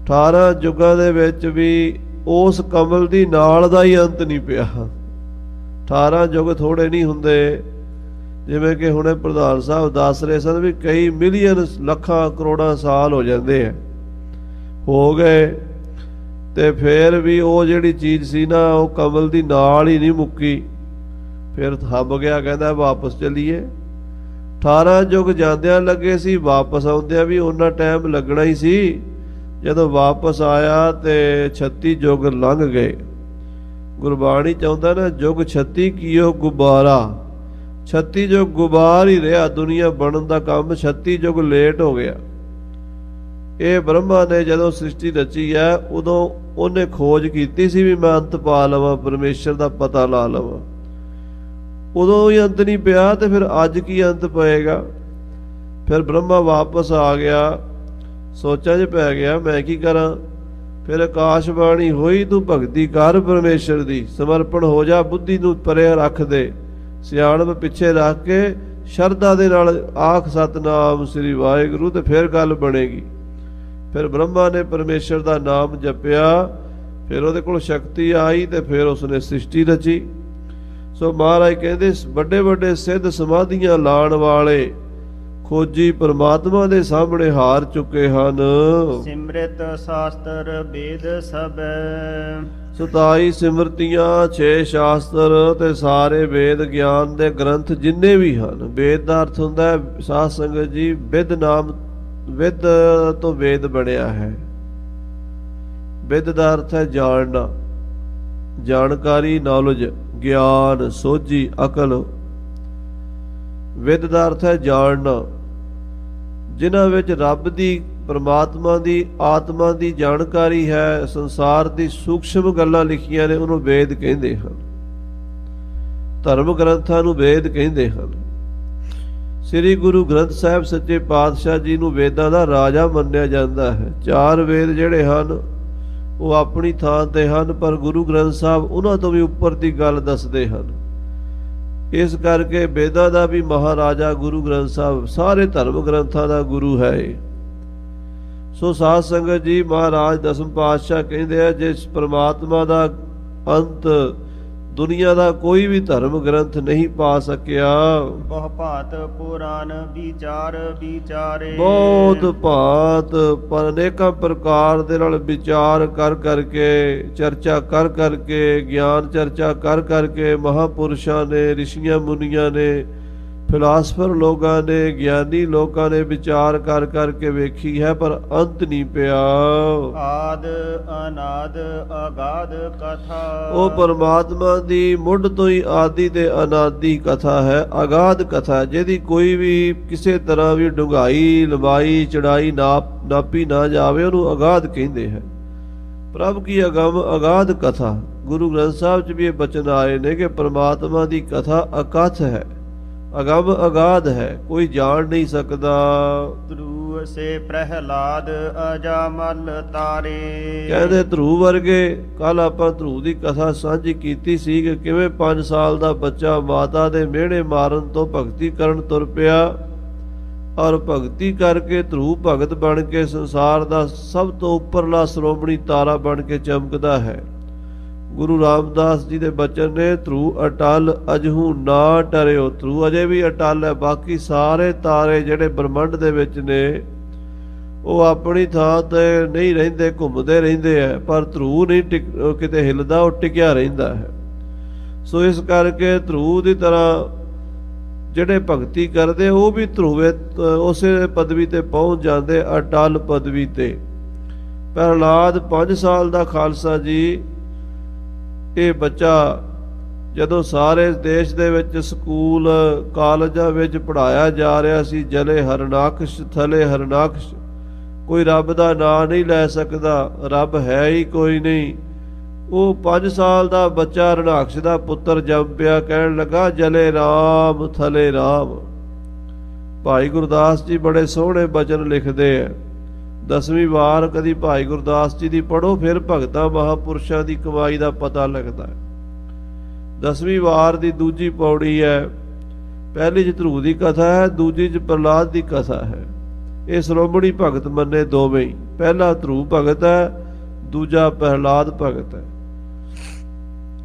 18 ਯੁੱਗਾਂ ਦੇ ਵਿੱਚ ਵੀ ਉਸ ਕਮਲ ਦੀ ਨਾਲ ਦਾ ਹੀ ਅੰਤ ਨਹੀਂ ਪਿਆ। 18 ਯੁੱਗ ਥੋੜੇ ਨਹੀਂ ਹੁੰਦੇ। ਜਿਵੇਂ ਕਿ ਹੁਣੇ ਪ੍ਰਧਾਨ ਸਾਹਿਬ ਦੱਸ ਰਹੇ ਸਨ ਵੀ ਕਈ ਮਿਲੀਅਨ ਲੱਖਾਂ ਕਰੋੜਾਂ ਸਾਲ ਹੋ ਜਾਂਦੇ ਆ, ਹੋ ਗਏ, ਤੇ ਫਿਰ ਵੀ ਉਹ ਜਿਹੜੀ ਚੀਜ਼ ਸੀ ਨਾ, ਉਹ ਕਮਲ ਦੀ ਨਾਲ ਹੀ ਨਹੀਂ ਮੁੱਕੀ। ਫਿਰ ਹੱਬ ਗਿਆ, ਕਹਿੰਦਾ ਵਾਪਸ ਚੱਲੀਏ। 18 ਯੁੱਗ ਜਾਂਦਿਆਂ ਲੱਗੇ ਸੀ, ਵਾਪਸ ਆਉਂਦਿਆਂ ਵੀ ਉਹਨਾਂ ਟਾਈਮ ਲੱਗਣਾ ਹੀ ਸੀ। ਜਦੋਂ ਵਾਪਸ ਆਇਆ ਤੇ 36 ਯੁੱਗ ਲੰਘ ਗਏ। ਗੁਰਬਾਣੀ ਚਾਹੁੰਦਾ ਨਾ, ਯੁੱਗ 36 ਕੀਓ ਗੁਬਾਰਾ। 36 ਯੁੱਗ ਗੁਬਾਰ ਹੀ ਰਿਹਾ, ਦੁਨੀਆ ਬਣਨ ਦਾ ਕੰਮ 36 ਯੁੱਗ ਲੇਟ ਹੋ ਗਿਆ। ਇਹ ਬ੍ਰਹਮਾ ਨੇ ਜਦੋਂ ਸ੍ਰਿਸ਼ਟੀ ਰਚੀ ਹੈ, ਉਦੋਂ ਉਹਨੇ ਖੋਜ ਕੀਤੀ ਸੀ ਵੀ ਮੈਂ ਅੰਤ ਪਾ ਲਵਾਂ, ਪਰਮੇਸ਼ਰ ਦਾ ਪਤਾ ਲਾ ਲਵਾਂ। ਉਦੋਂ ਹੀ ਅੰਤ ਨਹੀਂ ਪਿਆ, ਤੇ ਫਿਰ ਅੱਜ ਕੀ ਅੰਤ ਪਏਗਾ। ਫਿਰ ਬ੍ਰਹਮਾ ਵਾਪਸ ਆ ਗਿਆ, ਸੋਚਾਂ 'ਚ ਪੈ ਗਿਆ ਮੈਂ ਕੀ ਕਰਾਂ। ਫਿਰ ਆਕਾਸ਼ਬਾਣੀ ਹੋਈ, ਤੂੰ ਭਗਤੀ ਕਰ ਪਰਮੇਸ਼ਰ ਦੀ, ਸਮਰਪਣ ਹੋ ਜਾ, ਬੁੱਧੀ ਨੂੰ ਪਰੇ ਰੱਖ ਦੇ, ਸਿਆਣਪ ਪਿੱਛੇ ਰੱਖ ਕੇ ਸ਼ਰਧਾ ਦੇ ਨਾਲ ਆਖ ਸਤਨਾਮ ਸ੍ਰੀ ਵਾਹਿਗੁਰੂ, ਤੇ ਫਿਰ ਗੱਲ ਬਣੇਗੀ। ਫਿਰ ਬ੍ਰਹਮਾ ਨੇ ਪਰਮੇਸ਼ਰ ਦਾ ਨਾਮ ਜਪਿਆ, ਫਿਰ ਉਹਦੇ ਕੋਲ ਸ਼ਕਤੀ ਆਈ ਤੇ ਫਿਰ ਉਸਨੇ ਸ੍ਰਿਸ਼ਟੀ ਰਚੀ। ਸੋ ਮਹਾਰਾਜ ਕਹਿੰਦੇ ਵੱਡੇ ਵੱਡੇ ਸਿੱਧ ਸਮਾਧੀਆਂ ਲਾਣ ਵਾਲੇ ਖੋਜੀ ਪਰਮਾਤਮਾ ਦੇ ਸਾਹਮਣੇ ਹਾਰ ਚੁੱਕੇ ਹਨ। ਸਿਮਰਿਤ ਸ਼ਾਸਤਰ ਵੇਦ ਸਭ। 27 ਸਿਮਰਤੀਆਂ, 6 ਸ਼ਾਸਤਰ ਤੇ ਸਾਰੇ ਵੇਦ ਗਿਆਨ ਦੇ ਗ੍ਰੰਥ ਜਿੰਨੇ ਵੀ ਹਨ। ਵੇਦ ਦਾ ਅਰਥ ਹੁੰਦਾ ਹੈ ਸਾਧ ਸੰਗਤ ਜੀ, ਵਿਦ ਨਾਮ, ਵਿਦ ਤੋਂ ਵੇਦ ਬਣਿਆ ਹੈ। ਵਿਦ ਦਾ ਅਰਥ ਹੈ ਜਾਣਨਾ, ਜਾਣਕਾਰੀ, ਨੌਲੇਜ, ਗਿਆਨ, ਸੋਝੀ, ਅਕਲ। ਵਿਦ ਦਾ ਅਰਥ ਹੈ ਜਾਣਨਾ, ਜਿਨ੍ਹਾਂ ਵਿੱਚ ਰੱਬ ਦੀ, ਪਰਮਾਤਮਾ ਦੀ, ਆਤਮਾ ਦੀ ਜਾਣਕਾਰੀ ਹੈ, ਸੰਸਾਰ ਦੀ ਸੂਖਸ਼ਮ ਗੱਲਾਂ ਲਿਖੀਆਂ ਨੇ, ਉਹਨੂੰ ਵੇਦ ਕਹਿੰਦੇ ਹਨ। ਧਰਮ ਗ੍ਰੰਥਾਂ ਨੂੰ ਵੇਦ ਕਹਿੰਦੇ ਹਨ। ਸ੍ਰੀ ਗੁਰੂ ਗ੍ਰੰਥ ਸਾਹਿਬ ਸੱਚੇ ਪਾਤਸ਼ਾਹ ਜੀ ਨੂੰ ਵੇਦਾਂ ਦਾ ਰਾਜਾ ਮੰਨਿਆ ਜਾਂਦਾ ਹੈ। 4 ਵੇਦ ਜਿਹੜੇ ਹਨ ਉਹ ਆਪਣੀ ਥਾਂ ਤੇ ਹਨ, ਪਰ ਗੁਰੂ ਗ੍ਰੰਥ ਸਾਹਿਬ ਉਹਨਾਂ ਤੋਂ ਵੀ ਉੱਪਰ ਦੀ ਗੱਲ ਦੱਸਦੇ ਹਨ। ਇਸ ਕਰਕੇ ਵੇਦਾਂ ਦਾ ਵੀ ਮਹਾਰਾਜਾ ਗੁਰੂ ਗ੍ਰੰਥ ਸਾਹਿਬ ਸਾਰੇ ਧਰਮ ਗ੍ਰੰਥਾਂ ਦਾ ਗੁਰੂ ਹੈ। ਸੋ ਸਾਧ ਸੰਗਤ ਜੀ, ਮਹਾਰਾਜ ਦਸਮ ਪਾਤਸ਼ਾਹ ਕਹਿੰਦੇ ਆ, ਜਿਸ ਪ੍ਰਮਾਤਮਾ ਦਾ ਅੰਤ ਦੁਨੀਆ ਦਾ ਕੋਈ ਵੀ ਧਰਮ ਗ੍ਰੰਥ ਨਹੀਂ ਪਾ ਸਕਿਆ। ਬਹੁ ਭਾਤ ਪੁਰਾਨ ਵਿਚਾਰ ਵਿਚਾਰੇ, ਬਹੁਤ ਭਾਤ ਪਰ ਅਨੇਕਾਂ ਪ੍ਰਕਾਰ ਦੇ ਨਾਲ ਵਿਚਾਰ ਕਰ ਕਰਕੇ, ਚਰਚਾ ਕਰ ਕਰਕੇ, ਗਿਆਨ ਚਰਚਾ ਕਰ ਕਰਕੇ ਮਹਾਪੁਰਸ਼ਾਂ ਨੇ, ਰਿਸ਼ੀਆਂ ਮੁਨੀਆਂ ਨੇ, ਫਿਲਾਸਫਰ ਲੋਕਾਂ ਨੇ, ਗਿਆਨੀ ਲੋਕਾਂ ਨੇ ਵਿਚਾਰ ਕਰ ਕਰਕੇ ਵੇਖੀ ਹੈ, ਪਰ ਅੰਤ ਨਹੀਂ ਪਿਆ। ਆਦ ਅਨਾਦ ਅਗਾਧ ਕਥਾ, ਉਹ ਪਰਮਾਤਮਾ ਦੀ ਮੁੱਢ ਤੋਂ ਹੀ ਆਦਿ ਤੇ ਅਨਾਦਿ ਕਥਾ ਹੈ, ਅਗਾਧ ਕਥਾ, ਜਿਹਦੀ ਕੋਈ ਵੀ ਕਿਸੇ ਤਰ੍ਹਾਂ ਵੀ ਡੂੰਘਾਈ, ਲੰਬਾਈ, ਚੜਾਈ ਨਾਪੀ ਨਾ ਜਾਵੇ, ਉਹਨੂੰ ਅਗਾਧ ਕਹਿੰਦੇ ਹੈ। ਪ੍ਰਭ ਕੀ ਅਗਮ ਅਗਾਧ ਕਥਾ, ਗੁਰੂ ਗ੍ਰੰਥ ਸਾਹਿਬ 'ਚ ਵੀ ਇਹ ਬਚਨ ਆਏ ਨੇ ਕਿ ਪਰਮਾਤਮਾ ਦੀ ਕਥਾ ਅਕਥ ਹੈ, ਅਗਮ ਅਗਾਧ ਹੈ, ਕੋਈ ਜਾਣ ਨਹੀਂ ਸਕਦਾ। ਧਰੂ ਸੇ ਪ੍ਰਹਿਲਾਦ ਅਜਾਮਲ ਤਾਰੇ, ਕਹਿੰਦੇ ਧਰੂ ਵਰਗੇ, ਕੱਲ ਆਪਾਂ ਧਰੂ ਦੀ ਕਥਾ ਸਾਂਝੀ ਕੀਤੀ ਸੀ ਕਿ ਕਿਵੇਂ 5 ਸਾਲ ਦਾ ਬੱਚਾ ਮਾਤਾ ਦੇ ਮਿਹਣੇ ਮਾਰਨ ਤੋਂ ਭਗਤੀ ਕਰਨ ਤੁਰ ਪਿਆ, ਔਰ ਭਗਤੀ ਕਰਕੇ ਧਰੂ ਭਗਤ ਬਣ ਕੇ ਸੰਸਾਰ ਦਾ ਸਭ ਤੋਂ ਉੱਪਰਲਾ ਸ਼੍ਰੋਮਣੀ ਤਾਰਾ ਬਣ ਕੇ ਚਮਕਦਾ ਹੈ। ਗੁਰੂ ਰਾਮਦਾਸ ਜੀ ਦੇ ਬਚਨ ਨੇ, ਧਰੂ ਅਟਲ ਅਜਹੂ ਨਾ ਟਰਿਓ। ਧਰੂ ਅਜੇ ਵੀ ਅਟਲ ਹੈ, ਬਾਕੀ ਸਾਰੇ ਤਾਰੇ ਜਿਹੜੇ ਬ੍ਰਹਮੰਡ ਦੇ ਵਿੱਚ ਨੇ ਉਹ ਆਪਣੀ ਥਾਂ ਤੇ ਨਹੀਂ ਰਹਿੰਦੇ, ਘੁੰਮਦੇ ਰਹਿੰਦੇ ਹੈ, ਪਰ ਧਰੂ ਨਹੀਂ ਕਿਤੇ ਹਿੱਲਦਾ, ਉਹ ਟਿਕਿਆ ਰਹਿੰਦਾ ਹੈ। ਸੋ ਇਸ ਕਰਕੇ ਧਰੂ ਦੀ ਤਰ੍ਹਾਂ ਜਿਹੜੇ ਭਗਤੀ ਕਰਦੇ ਉਹ ਵੀ ਧਰੂਵੇ ਉਸੇ ਪਦਵੀ ਤੇ ਪਹੁੰਚ ਜਾਂਦੇ, ਅਟਲ ਪਦਵੀ ਤੇ। ਪ੍ਰਹਲਾਦ 5 ਸਾਲ ਦਾ ਖਾਲਸਾ ਜੀ, ਇਹ ਬੱਚਾ ਜਦੋਂ ਸਾਰੇ ਦੇਸ਼ ਦੇ ਵਿੱਚ ਸਕੂਲ ਕਾਲਜਾਂ ਵਿੱਚ ਪੜ੍ਹਾਇਆ ਜਾ ਰਿਹਾ ਸੀ, ਜਲੇ ਹਰਨਾਕਸ਼ ਥਲੇ ਹਰਨਾਕਸ਼, ਕੋਈ ਰੱਬ ਦਾ ਨਾਂ ਨਹੀਂ ਲੈ ਸਕਦਾ, ਰੱਬ ਹੈ ਹੀ ਕੋਈ ਨਹੀਂ। ਉਹ 5 ਸਾਲ ਦਾ ਬੱਚਾ ਹਰਨਾਕਸ਼ ਦਾ ਪੁੱਤਰ ਜੰਮ ਪਿਆ, ਕਹਿਣ ਲੱਗਾ ਜਲੇ ਰਾਮ ਥਲੇ ਰਾਮ। ਭਾਈ ਗੁਰਦਾਸ ਜੀ ਬੜੇ ਸੋਹਣੇ ਬਚਨ ਲਿਖਦੇ ਹੈ। 10ਵੀਂ ਵਾਰ ਕਦੀ ਭਾਈ ਗੁਰਦਾਸ ਜੀ ਦੀ ਪੜ੍ਹੋ, ਫਿਰ ਭਗਤਾਂ ਮਹਾਪੁਰਸ਼ਾਂ ਦੀ ਕਮਾਈ ਦਾ ਪਤਾ ਲੱਗਦਾ ਹੈ। 10ਵੀਂ ਵਾਰ ਦੀ ਦੂਜੀ ਪੌੜੀ ਹੈ। ਪਹਿਲੀ 'ਚ ਧਰੂ ਦੀ ਕਥਾ ਹੈ, ਦੂਜੀ 'ਚ ਪ੍ਰਹਲਾਦ ਦੀ ਕਥਾ ਹੈ। ਇਹ ਸ਼੍ਰੋਮਣੀ ਭਗਤ ਮੰਨੇ ਦੋਵੇਂ ਹੀ, ਪਹਿਲਾ ਧਰੂ ਭਗਤ ਹੈ, ਦੂਜਾ ਪ੍ਰਹਲਾਦ ਭਗਤ ਹੈ।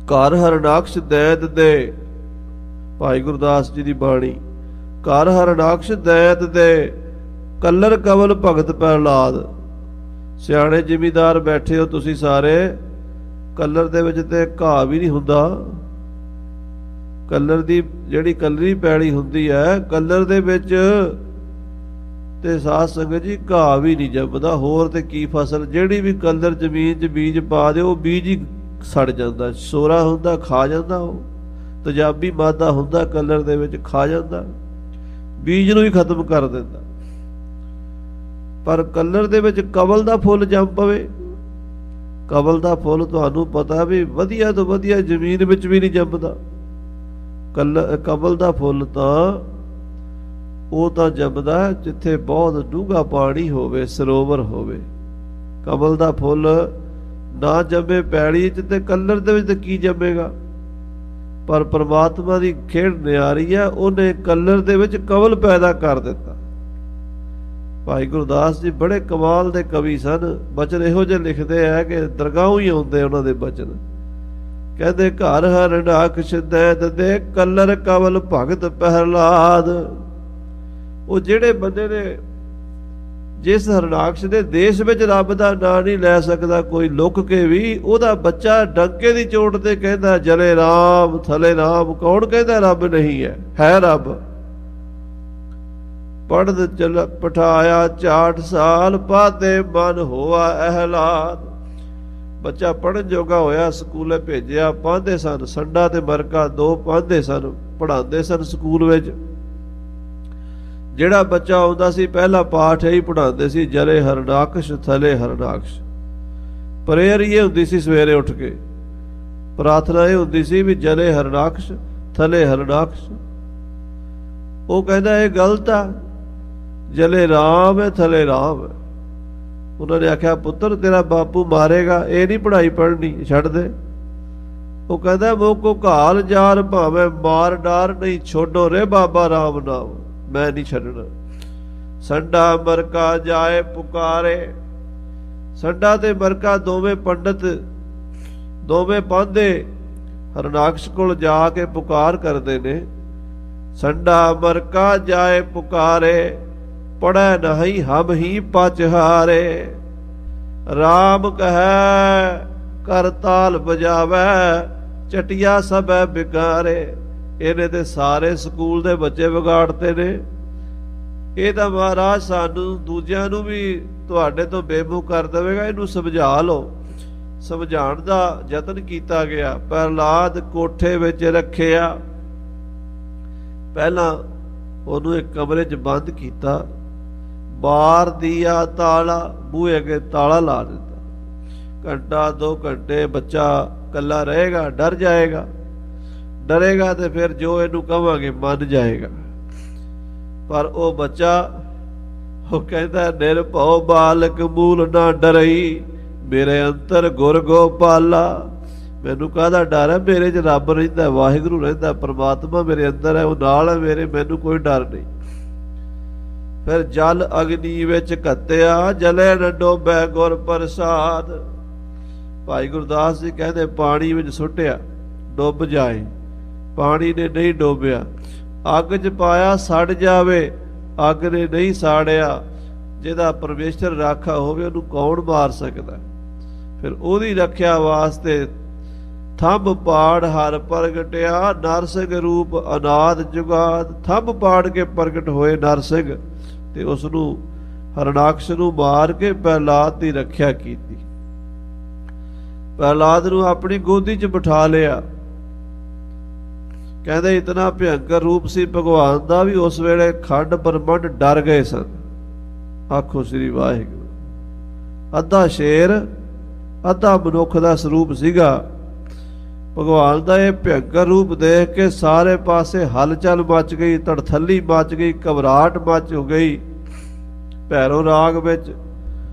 ਘਰ ਹਰਨਾਕਸ਼ ਦੈਤ ਦੇ, ਭਾਈ ਗੁਰਦਾਸ ਜੀ ਦੀ ਬਾਣੀ, ਘਰ ਹਰਨਾਕਸ਼ ਦੈਤ ਦੇ, ਕੱਲਰ ਕਵਲ ਭਗਤ ਪ੍ਰਹਲਾਦ। ਸਿਆਣੇ ਜ਼ਿਮੀਦਾਰ ਬੈਠੇ ਹੋ ਤੁਸੀਂ ਸਾਰੇ, ਕੱਲਰ ਦੇ ਵਿੱਚ ਤੇ ਘਾਹ ਵੀ ਨਹੀਂ ਹੁੰਦਾ। ਕੱਲਰ ਦੀ ਜਿਹੜੀ ਕੱਲਰੀ ਪੈਲੀ ਹੁੰਦੀ ਹੈ, ਕੱਲਰ ਦੇ ਵਿੱਚ ਤੇ ਸਾਧ ਸੰਗਤ ਜੀ ਘਾਹ ਵੀ ਨਹੀਂ ਜੰਮਦਾ, ਹੋਰ ਤੇ ਕੀ ਫਸਲ। ਜਿਹੜੀ ਵੀ ਕੱਲਰ ਜ਼ਮੀਨ 'ਚ ਬੀਜ ਪਾ ਦਿਓ, ਉਹ ਬੀਜ ਹੀ ਸੜ ਜਾਂਦਾ, ਸੋਰਾ ਹੁੰਦਾ ਖਾ ਜਾਂਦਾ, ਉਹ ਤੇਜ਼ਾਬੀ ਮਾਦਾ ਹੁੰਦਾ ਕੱਲਰ ਦੇ ਵਿੱਚ, ਖਾ ਜਾਂਦਾ, ਬੀਜ ਨੂੰ ਹੀ ਖਤਮ ਕਰ ਦਿੰਦਾ। ਪਰ ਕੱਲਰ ਦੇ ਵਿੱਚ ਕਵਲ ਦਾ ਫੁੱਲ ਜੰਮ ਪਵੇ, ਕਵਲ ਦਾ ਫੁੱਲ ਤੁਹਾਨੂੰ ਪਤਾ ਵੀ ਵਧੀਆ ਤੋਂ ਵਧੀਆ ਜ਼ਮੀਨ ਵਿੱਚ ਵੀ ਨਹੀਂ ਜੰਮਦਾ। ਕਵਲ ਦਾ ਫੁੱਲ ਤਾਂ ਉਹ ਤਾਂ ਜੰਮਦਾ ਜਿੱਥੇ ਬਹੁਤ ਡੂੰਘਾ ਪਾਣੀ ਹੋਵੇ, ਸਰੋਵਰ ਹੋਵੇ। ਕਮਲ ਦਾ ਫੁੱਲ ਨਾ ਜੰਮੇ ਪੈਲੀ 'ਚ ਤੇ ਕੱਲਰ ਦੇ ਵਿੱਚ ਤੇ ਕੀ ਜੰਮੇਗਾ। ਪਰ ਪਰਮਾਤਮਾ ਦੀ ਖੇਡ ਨਿਆਰੀ ਆ, ਉਹਨੇ ਕੱਲਰ ਦੇ ਵਿੱਚ ਕਵਲ ਪੈਦਾ ਕਰ ਦਿੱਤਾ। ਭਾਈ ਗੁਰਦਾਸ ਜੀ ਬੜੇ ਕਮਾਲ ਦੇ ਕਵੀ ਸਨ। ਬਚਨ ਇਹੋ ਜਿਹੇ ਲਿਖਦੇ ਹੈ ਕਿ ਦਰਗਾਹੋਂ ਹੀ ਆਉਂਦੇ ਉਹਨਾਂ ਦੇ ਬਚਨ। ਕਹਿੰਦੇ ਘਰ ਹਰਨਾਕਸ਼ ਦੈਤ ਦੇ, ਕੱਲਰ ਕਵਲ ਭਗਤ ਪ੍ਰਹਲਾਦ। ਉਹ ਜਿਹੜੇ ਬੰਦੇ ਨੇ ਜਿਸ ਹਰਨਾਕਸ਼ ਦੇ ਦੇਸ਼ ਵਿੱਚ ਰੱਬ ਦਾ ਨਾਂ ਨਹੀਂ ਲੈ ਸਕਦਾ ਕੋਈ, ਲੁੱਕ ਕੇ ਵੀ, ਉਹਦਾ ਬੱਚਾ ਡੰਕੇ ਦੀ ਚੋਟ ਤੇ ਕਹਿੰਦਾ ਜਲੇ ਰਾਮ ਥਲੇ ਰਾਮ। ਕੌਣ ਕਹਿੰਦਾ ਰੱਬ ਨਹੀਂ ਹੈ? ਹੈ ਰੱਬ। ਪੜ੍ਹਦ ਪਠਾਇਆ 64 ਸਾਲ, ਪਾਤੇ ਮਨ ਹੋਆ ਅਹਲਾਦ। ਬੱਚਾ ਪੜ੍ਹਨ ਜੋਗਾ ਹੋਇਆ, ਸਕੂਲੇ ਭੇਜਿਆ, ਪਾਂਦੇ ਸਨ। ਸੰਡਾ ਤੇ ਮਰਕਾ ਦੋ ਪਾਂਦੇ ਸਨ, ਪੜ੍ਹਾਉਂਦੇ ਸਨ ਸਕੂਲ ਵਿੱਚ। ਜਿਹੜਾ ਬੱਚਾ ਆਉਂਦਾ ਸੀ ਪਹਿਲਾ ਪਾਠ ਇਹੀ ਪੜ੍ਹਾਉਂਦੇ ਸੀ, ਜਲੇ ਹਰਨਾਕਸ਼ ਥਲੇ ਹਰਨਾਕਸ਼। ਪ੍ਰੇਅਰ ਇਹ ਹੁੰਦੀ ਸੀ ਸਵੇਰੇ ਉੱਠ ਕੇ, ਪ੍ਰਾਰਥਨਾ ਇਹ ਹੁੰਦੀ ਸੀ ਵੀ ਜਲੇ ਹਰਨਾਕਸ਼ ਥਲੇ ਹਰਨਾਕਸ਼। ਉਹ ਕਹਿੰਦਾ ਇਹ ਗਲਤ ਆ, ਜਲੇ ਰਾਮ ਹੈ ਥਲੇ ਰਾਮ ਹੈ। ਉਹਨਾਂ ਨੇ ਆਖਿਆ ਪੁੱਤਰ ਤੇਰਾ ਬਾਪੂ ਮਾਰੇਗਾ, ਇਹ ਨਹੀਂ ਪੜ੍ਹਾਈ ਪੜ੍ਹਨੀ, ਛੱਡ ਦੇ। ਉਹ ਕਹਿੰਦਾ ਮੋਕੋ ਘਾਲ ਜਾਰ ਭਾਵੇਂ ਮਾਰ ਡਾਰ, ਨਹੀਂ ਛੋਡੋ ਰੇ ਬਾਬਾ ਰਾਮ ਨਾਮ, ਮੈਂ ਨਹੀਂ ਛੱਡਣਾ। ਸੰਡਾ ਮਰਕਾ ਜਾਏ ਪੁਕਾਰੇ। ਸੰਡਾ ਤੇ ਮਰਕਾ ਦੋਵੇਂ ਪੰਡਤ, ਦੋਵੇਂ ਪਾਂਦੇ ਹਰਨਾਕਸ਼ ਕੋਲ ਜਾ ਕੇ ਪੁਕਾਰ ਕਰਦੇ ਨੇ। ਸੰਡਾ ਮਰਕਾ ਜਾਏ ਪੁਕਾਰੇ, ਪੜੈ ਨਹੀਂ ਹਮ ਹੀ ਪਚਹਾਰੇ। ਰਾਮ ਕਹੈ ਕਰ ਤਾਲ ਬਜਾਵੈ, ਚਟਿਆ ਸਭੈ ਬਿਗਾਰੇ। ਇਹਨੇ ਤੇ ਸਾਰੇ ਸਕੂਲ ਦੇ ਬੱਚੇ ਵਿਗਾੜਤੇ ਨੇ। ਇਹ ਤਾਂ ਮਹਾਰਾਜ ਸਾਨੂੰ ਦੂਜਿਆਂ ਨੂੰ ਵੀ ਤੁਹਾਡੇ ਤੋਂ ਬੇਮੁਖ ਕਰ ਦੇਵੇਗਾ, ਇਹਨੂੰ ਸਮਝਾ ਲਓ। ਸਮਝਾਉਣ ਦਾ ਯਤਨ ਕੀਤਾ ਗਿਆ। ਪ੍ਰਹਲਾਦ ਕੋਠੇ ਵਿੱਚ ਰੱਖਿਆ। ਪਹਿਲਾਂ ਉਹਨੂੰ ਇੱਕ ਕਮਰੇ 'ਚ ਬੰਦ ਕੀਤਾ, ਬਾਹਰ ਦੀਆ ਤਾਲਾ, ਬੂਹੇ ਅੱਗੇ ਤਾਲਾ ਲਾ ਦਿੱਤਾ। ਘੰਟਾ 2 ਘੰਟੇ ਬੱਚਾ ਇਕੱਲਾ ਰਹੇਗਾ, ਡਰ ਜਾਏਗਾ। ਡਰੇਗਾ ਤੇ ਫਿਰ ਜੋ ਇਹਨੂੰ ਕਹਾਂਗੇ ਮੰਨ ਜਾਏਗਾ। ਪਰ ਉਹ ਬੱਚਾ, ਉਹ ਕਹਿੰਦਾ ਨਿਰਭਉ ਬਾਲਕ ਮੂਲ ਨਾ ਡਰਈ, ਮੇਰੇ ਅੰਤਰ ਗੁਰ ਗੋਪਾਲਾ। ਮੈਨੂੰ ਕਾਹਦਾ ਡਰ ਹੈ, ਮੇਰੇ 'ਚ ਰੱਬ ਰਹਿੰਦਾ, ਵਾਹਿਗੁਰੂ ਰਹਿੰਦਾ, ਪ੍ਰਮਾਤਮਾ ਮੇਰੇ ਅੰਦਰ ਹੈ, ਉਹ ਨਾਲ ਹੈ ਮੇਰੇ, ਮੈਨੂੰ ਕੋਈ ਡਰ ਨਹੀਂ। ਫਿਰ ਜਲ ਅਗਨੀ ਵਿੱਚ ਘੱਤਿਆ, ਜਲੇ ਨ ਡੋਬੈ ਗੁਰ ਪ੍ਰਸਾਦ। ਭਾਈ ਗੁਰਦਾਸ ਜੀ ਕਹਿੰਦੇ ਪਾਣੀ ਵਿੱਚ ਸੁੱਟਿਆ ਡੁੱਬ ਜਾਏ, ਪਾਣੀ ਨੇ ਨਹੀਂ ਡੋਬਿਆ। ਅੱਗ 'ਚ ਪਾਇਆ ਸੜ ਜਾਵੇ, ਅੱਗ ਨੇ ਨਹੀਂ ਸਾੜਿਆ। ਜਿਹਦਾ ਪਰਮੇਸ਼ਰ ਰਾਖਾ ਹੋਵੇ ਉਹਨੂੰ ਕੌਣ ਮਾਰ ਸਕਦਾ। ਫਿਰ ਉਹਦੀ ਰੱਖਿਆ ਵਾਸਤੇ ਥੰਬ ਪਾੜ ਹਰ ਪ੍ਰਗਟਿਆ, ਨਰਸਿੰਘ ਰੂਪ ਅਨਾਦ ਜੁਗਾਦ। ਥੰਬ ਪਾੜ ਕੇ ਪ੍ਰਗਟ ਹੋਏ ਨਰਸਿੰਘ, ਤੇ ਉਸ ਨੂੰ ਹਰਨਾਕਸ਼ ਨੂੰ ਮਾਰ ਕੇ ਪ੍ਰਹਲਾਦ ਦੀ ਰੱਖਿਆ ਕੀਤੀ। ਪ੍ਰਹਲਾਦ ਨੂੰ ਆਪਣੀ ਗੋਦੀ 'ਚ ਬਿਠਾ ਲਿਆ। ਕਹਿੰਦੇ ਇਤਨਾ ਭਿਅੰਕਰ ਰੂਪ ਸੀ ਭਗਵਾਨ ਦਾ ਵੀ ਉਸ ਵੇਲੇ ਖੰਡ ਬ੍ਰਹਮੰਡ ਡਰ ਗਏ ਸਨ। ਆਖੋ ਸ੍ਰੀ ਵਾਹਿਗੁਰੂ। ਅੱਧਾ ਸ਼ੇਰ ਅੱਧਾ ਮਨੁੱਖ ਦਾ ਸਰੂਪ ਸੀਗਾ। ਭਗਵਾਨ ਦਾ ਇਹ ਭਿਅੰਕਰ ਰੂਪ ਦੇਖ ਕੇ ਸਾਰੇ ਪਾਸੇ ਹਲਚਲ ਮਚ ਗਈ, ਧੜਥੱਲੀ ਮਚ ਗਈ, ਘਬਰਾਹਟ ਮਚ ਹੋ ਗਈ। ਭੈਰੋ ਰਾਗ ਵਿੱਚ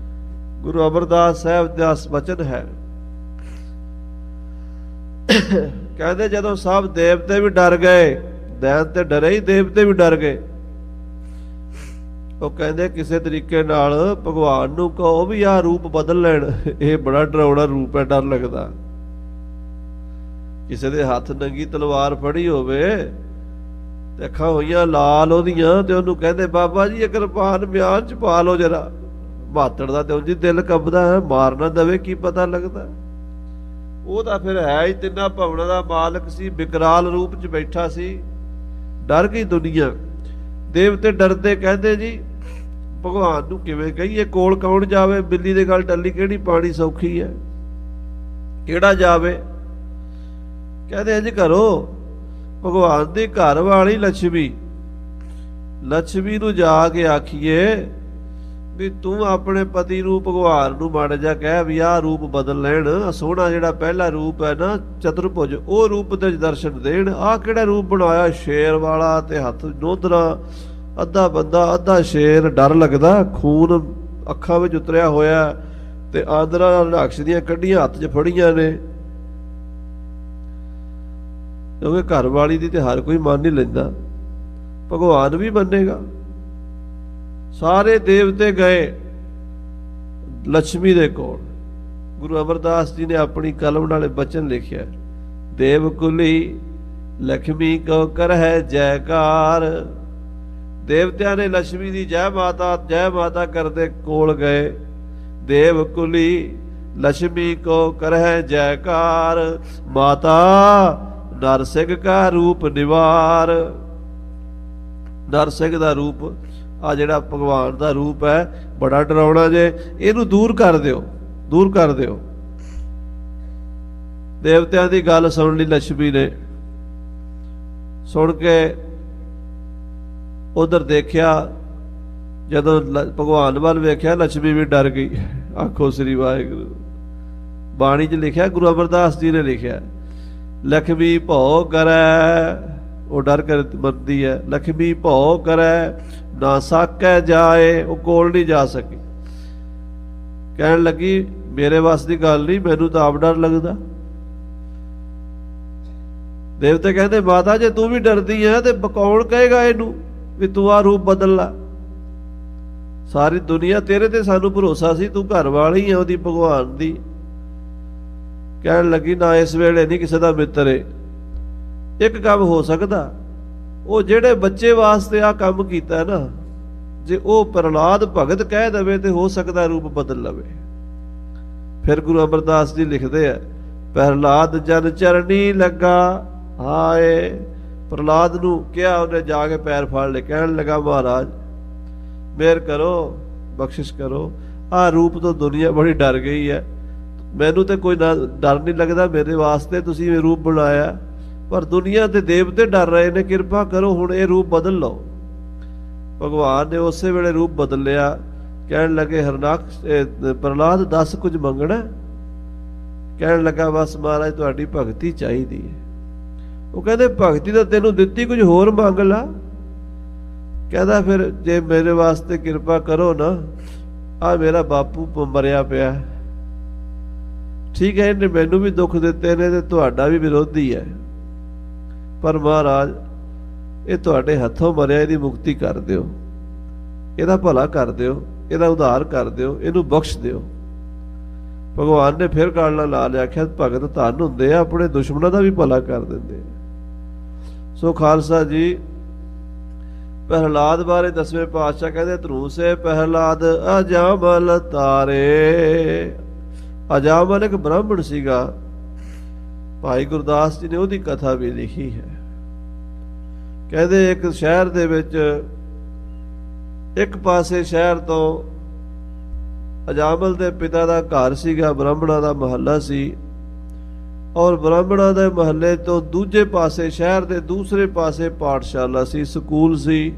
ਗੁਰੂ ਅਮਰਦਾਸ ਸਾਹਿਬ ਦਾ ਵਚਨ ਹੈ, ਕਹਿੰਦੇ ਜਦੋਂ ਸਭ ਦੇਵਤੇ ਵੀ ਡਰ ਗਏ, ਦੈਨ ਤੇ ਡਰੇ ਹੀ, ਦੇਵਤੇ ਵੀ ਡਰ ਗਏ। ਉਹ ਕਹਿੰਦੇ ਕਿਸੇ ਤਰੀਕੇ ਨਾਲ ਭਗਵਾਨ ਨੂੰ ਕਹੋ ਵੀ ਆਹ ਰੂਪ ਬਦਲ ਲੈਣ, ਇਹ ਬੜਾ ਡਰਾਉਣਾ ਰੂਪ ਹੈ, ਡਰ ਲੱਗਦਾ। ਕਿਸੇ ਦੇ ਹੱਥ ਨੰਗੀ ਤਲਵਾਰ ਫੜੀ ਹੋਵੇ ਤੇ ਅੱਖਾਂ ਹੋਈਆਂ ਲਾਲ ਉਹਦੀਆਂ, ਤੇ ਉਹਨੂੰ ਕਹਿੰਦੇ ਬਾਬਾ ਜੀ ਇਹ ਕਿਰਪਾਨ ਬਿਆਨ 'ਚ ਪਾ ਲਓ ਜਰਾ। ਬਹਾਤੜ ਦਾ ਤੇ ਉਂਝ ਦਿਲ ਕੰਬਦਾ ਹੈ, ਮਾਰ ਨਾ ਦੇਵੇ ਕੀ ਪਤਾ ਲੱਗਦਾ। ਉਹ ਤਾਂ ਫਿਰ ਹੈ ਹੀ ਤਿੰਨਾਂ ਭਵਨਾਂ ਦਾ ਮਾਲਕ ਸੀ, ਵਿਕਰਾਲ ਰੂਪ 'ਚ ਬੈਠਾ ਸੀ। ਡਰ ਗਈ ਦੁਨੀਆ, ਦੇਵਤੇ ਡਰਦੇ, ਕਹਿੰਦੇ ਜੀ ਭਗਵਾਨ ਨੂੰ ਕਿਵੇਂ ਕਹੀਏ, ਕੋਲ ਕੌਣ ਜਾਵੇ। ਬਿੱਲੀ ਦੇ ਗੱਲ ਟੱਲੀ ਕਿਹੜੀ ਪਾਣੀ ਸੌਖੀ ਹੈ, ਕਿਹੜਾ ਜਾਵੇ। ਕਹਿੰਦੇ ਇੰਝ ਕਰੋ, ਭਗਵਾਨ ਦੀ ਘਰ ਵਾਲੀ ਲక్ష్ਮੀ, ਲక్ష్ਮੀ ਨੂੰ ਜਾ ਕੇ ਆਖੀਏ ਵੀ ਤੂੰ ਆਪਣੇ ਪਤੀ ਨੂੰ ਭਗਵਾਨ ਨੂੰ ਮਾੜਾ ਜਿਹਾ ਕਹਿ ਵੀ ਆਹ ਰੂਪ ਬਦਲ ਲੈਣ, ਸੋਹਣਾ ਜਿਹੜਾ ਪਹਿਲਾ ਰੂਪ ਹੈ ਨਾ ਚਤੁਰਭੁਜ, ਉਹ ਰੂਪ ਦੇ ਦਰਸ਼ਨ ਦੇਣ। ਆਹ ਕਿਹੜਾ ਰੂਪ ਬਣਾਇਆ, ਸ਼ੇਰ ਵਾਲਾ ਤੇ ਹੱਥ ਨੋਦਰਾ, ਅੱਧਾ ਬੰਦਾ ਅੱਧਾ ਸ਼ੇਰ। ਡਰ ਲੱਗਦਾ, ਖੂਨ ਅੱਖਾਂ ਵਿੱਚ ਉਤਰਿਆ ਹੋਇਆ, ਤੇ ਆਂਦਰਾਂ ਰਾਖਸ਼ ਦੀਆਂ ਕੱਢੀਆਂ ਹੱਥ 'ਚ ਫੜੀਆਂ ਨੇ। ਕਿਉਂਕਿ ਘਰ ਵਾਲੀ ਦੀ ਤੇ ਹਰ ਕੋਈ ਮੰਨ ਨਹੀਂ ਲੈਂਦਾ, ਭਗਵਾਨ ਵੀ ਮੰਨੇਗਾ। ਸਾਰੇ ਦੇਵਤੇ ਗਏ ਲక్ష్ਮੀ ਦੇ ਕੋਲ। ਗੁਰੂ ਅਮਰਦਾਸ ਜੀ ਨੇ ਆਪਣੀ ਕਲਮ ਨਾਲ ਬਚਨ ਲਿਖਿਆ, ਦੇਵਕੁਲੀ ਲక్ష్ਮੀ ਕੋ ਕਰਹਿ ਜੈਕਾਰ। ਦੇਵਤਿਆਂ ਨੇ ਲక్ష్ਮੀ ਦੀ ਜੈ ਮਾਤਾ ਕਰਦੇ ਕੋਲ ਗਏ। ਦੇਵਕੁਲੀ ਲక్ష్ਮੀ ਕੋ ਕਰਹਿ ਜੈਕਾਰ, ਮਾਤਾ ਨਰਸਿੰਘ ਕਾ ਰੂਪ ਨਿਵਾਰ। ਨਰਸਿੰਘ ਦਾ ਰੂਪ, ਆ ਜਿਹੜਾ ਭਗਵਾਨ ਦਾ ਰੂਪ ਹੈ ਬੜਾ ਡਰਾਉਣਾ ਜੇ, ਇਹਨੂੰ ਦੂਰ ਕਰ ਦਿਓ, ਦੂਰ ਕਰ ਦਿਓ। ਦੇਵਤਿਆਂ ਦੀ ਗੱਲ ਸੁਣ ਲਈ ਲక్ష్ਮੀ ਨੇ। ਸੁਣ ਕੇ ਉਧਰ ਦੇਖਿਆ, ਜਦੋਂ ਭਗਵਾਨ ਵੱਲ ਵੇਖਿਆ ਲక్ష్ਮੀ ਵੀ ਡਰ ਗਈ। ਆਖੋ ਸ੍ਰੀ ਵਾਹਿਗੁਰੂ। ਬਾਣੀ 'ਚ ਲਿਖਿਆ, ਗੁਰੂ ਅਮਰਦਾਸ ਜੀ ਨੇ ਲਿਖਿਆ, ਲక్ష్ਮੀ ਭਉ ਕਰੈ, ਉਹ ਡਰ ਕਰ ਮਰਦੀ ਹੈ। ਲక్ష్ਮੀ ਭਉ ਕਰੈ ਨਾ ਸਾਕੈ ਜਾਏ, ਉਹ ਕੋਲ ਨਹੀਂ ਜਾ ਸਕੀ। ਕਹਿਣ ਲੱਗੀ ਮੇਰੇ ਵੱਸ ਦੀ ਗੱਲ ਨਹੀਂ, ਮੈਨੂੰ ਤਾਂ ਆਪ ਡਰ ਲੱਗਦਾ। ਦੇਵਤੇ ਕਹਿੰਦੇ ਮਾਤਾ ਜੇ ਤੂੰ ਵੀ ਡਰਦੀ ਹੈ ਤੇ ਕੌਣ ਕਹੇਗਾ ਇਹਨੂੰ ਵੀ ਤੂੰ ਆ ਰੂਪ ਬਦਲ ਲਾ। ਸਾਰੀ ਦੁਨੀਆ ਤੇਰੇ ਤੇ ਸਾਨੂੰ ਭਰੋਸਾ ਸੀ, ਤੂੰ ਘਰ ਵਾਲੀ ਹੈ ਉਹਦੀ, ਭਗਵਾਨ ਦੀ। ਕਹਿਣ ਲੱਗੀ ਨਾ ਇਸ ਵੇਲੇ ਨਹੀਂ ਕਿਸੇ ਦਾ ਮਿੱਤਰ ਏ। ਇੱਕ ਕੰਮ ਹੋ ਸਕਦਾ, ਉਹ ਜਿਹੜੇ ਬੱਚੇ ਵਾਸਤੇ ਆ ਕੰਮ ਕੀਤਾ ਨਾ, ਜੇ ਉਹ ਪ੍ਰਹਲਾਦ ਭਗਤ ਕਹਿ ਦੇਵੇ ਤੇ ਹੋ ਸਕਦਾ ਰੂਪ ਬਦਲ ਲਵੇ। ਫਿਰ ਗੁਰੂ ਅਮਰਦਾਸ ਜੀ ਲਿਖਦੇ ਆ, ਪ੍ਰਹਲਾਦ ਜਨ ਚਰਨੀ ਲੱਗਾ ਹਾਏ। ਪ੍ਰਹਲਾਦ ਨੂੰ ਕਿਹਾ, ਉਹਨੇ ਜਾ ਕੇ ਪੈਰ ਫੜ ਲਏ। ਕਹਿਣ ਲੱਗਾ ਮਹਾਰਾਜ ਮਿਹਰ ਕਰੋ, ਬਖਸ਼ਿਸ਼ ਕਰੋ, ਆਹ ਰੂਪ ਤੋਂ ਦੁਨੀਆ ਬੜੀ ਡਰ ਗਈ ਹੈ, ਮੈਨੂੰ ਤੇ ਕੋਈ ਡਰ ਨਹੀਂ ਲੱਗਦਾ, ਮੇਰੇ ਵਾਸਤੇ ਤੁਸੀਂ ਇਹ ਰੂਪ ਬਣਾਇਆ, ਪਰ ਦੁਨੀਆ ਦੇ ਦੇਵਤੇ ਡਰ ਰਹੇ ਨੇ, ਕਿਰਪਾ ਕਰੋ ਹੁਣ ਇਹ ਰੂਪ ਬਦਲ ਲਓ। ਭਗਵਾਨ ਨੇ ਉਸੇ ਵੇਲੇ ਰੂਪ ਬਦਲ ਲਿਆ। ਕਹਿਣ ਲੱਗੇ ਹਰਨਾਕਸ਼ ਪ੍ਰਹਲਾਦ ਦੱਸ ਕੁਝ ਮੰਗਣਾ? ਕਹਿਣ ਲੱਗਾ ਬਸ ਮਹਾਰਾਜ ਤੁਹਾਡੀ ਭਗਤੀ ਚਾਹੀਦੀ ਹੈ। ਉਹ ਕਹਿੰਦੇ ਭਗਤੀ ਤਾਂ ਤੈਨੂੰ ਦਿੱਤੀ, ਕੁਝ ਹੋਰ ਮੰਗ ਲਾ। ਕਹਿੰਦਾ ਫਿਰ ਜੇ ਮੇਰੇ ਵਾਸਤੇ ਕਿਰਪਾ ਕਰੋ ਨਾ, ਆ ਮੇਰਾ ਬਾਪੂ ਮਰਿਆ ਪਿਆ, ਠੀਕ ਹੈ, ਇਹਨੇ ਮੈਨੂੰ ਵੀ ਦੁੱਖ ਦਿੱਤੇ ਨੇ ਤੇ ਤੁਹਾਡਾ ਵੀ ਵਿਰੋਧੀ ਹੈ, ਪਰ ਮਹਾਰਾਜ ਇਹ ਤੁਹਾਡੇ ਹੱਥੋਂ ਮਰਿਆ, ਇਹਦੀ ਮੁਕਤੀ ਕਰ ਦਿਓ, ਇਹਦਾ ਭਲਾ ਕਰ ਦਿਓ, ਇਹਦਾ ਉਧਾਰ ਕਰ ਦਿਓ, ਇਹਨੂੰ ਬਖਸ਼ ਦਿਓ। ਭਗਵਾਨ ਨੇ ਫਿਰ ਗਾਲਾਂ ਲਾ ਲਿਆ, ਆਖਿਆ ਭਗਤ ਧੰਨ ਹੁੰਦੇ ਆ, ਆਪਣੇ ਦੁਸ਼ਮਣਾਂ ਦਾ ਵੀ ਭਲਾ ਕਰ ਦਿੰਦੇ। ਸੋ ਖਾਲਸਾ ਜੀ, ਪ੍ਰਹਲਾਦ ਬਾਰੇ 10ਵੇਂ ਪਾਤਸ਼ਾਹ ਕਹਿੰਦੇ ਧਰੂ ਸੇ ਪ੍ਰਹਲਾਦ ਅਜਾਮਲ ਤਾਰੇ। ਅਜਾਮਲ ਇੱਕ ਬ੍ਰਾਹਮਣ ਸੀਗਾ, ਭਾਈ ਗੁਰਦਾਸ ਜੀ ਨੇ ਉਹਦੀ ਕਥਾ ਵੀ ਲਿਖੀ ਹੈ। ਕਹਿੰਦੇ ਇੱਕ ਸ਼ਹਿਰ ਦੇ ਵਿੱਚ, ਇੱਕ ਪਾਸੇ ਸ਼ਹਿਰ ਤੋਂ ਅਜਾਮਲ ਦੇ ਪਿਤਾ ਦਾ ਘਰ ਸੀਗਾ, ਬ੍ਰਾਹਮਣਾਂ ਦਾ ਮਹੱਲਾ ਸੀ, ਔਰ ਬ੍ਰਾਹਮਣਾਂ ਦੇ ਮਹੱਲੇ ਤੋਂ ਦੂਜੇ ਪਾਸੇ, ਸ਼ਹਿਰ ਦੇ ਦੂਸਰੇ ਪਾਸੇ ਪਾਠਸ਼ਾਲਾ ਸੀ, ਸਕੂਲ ਸੀ।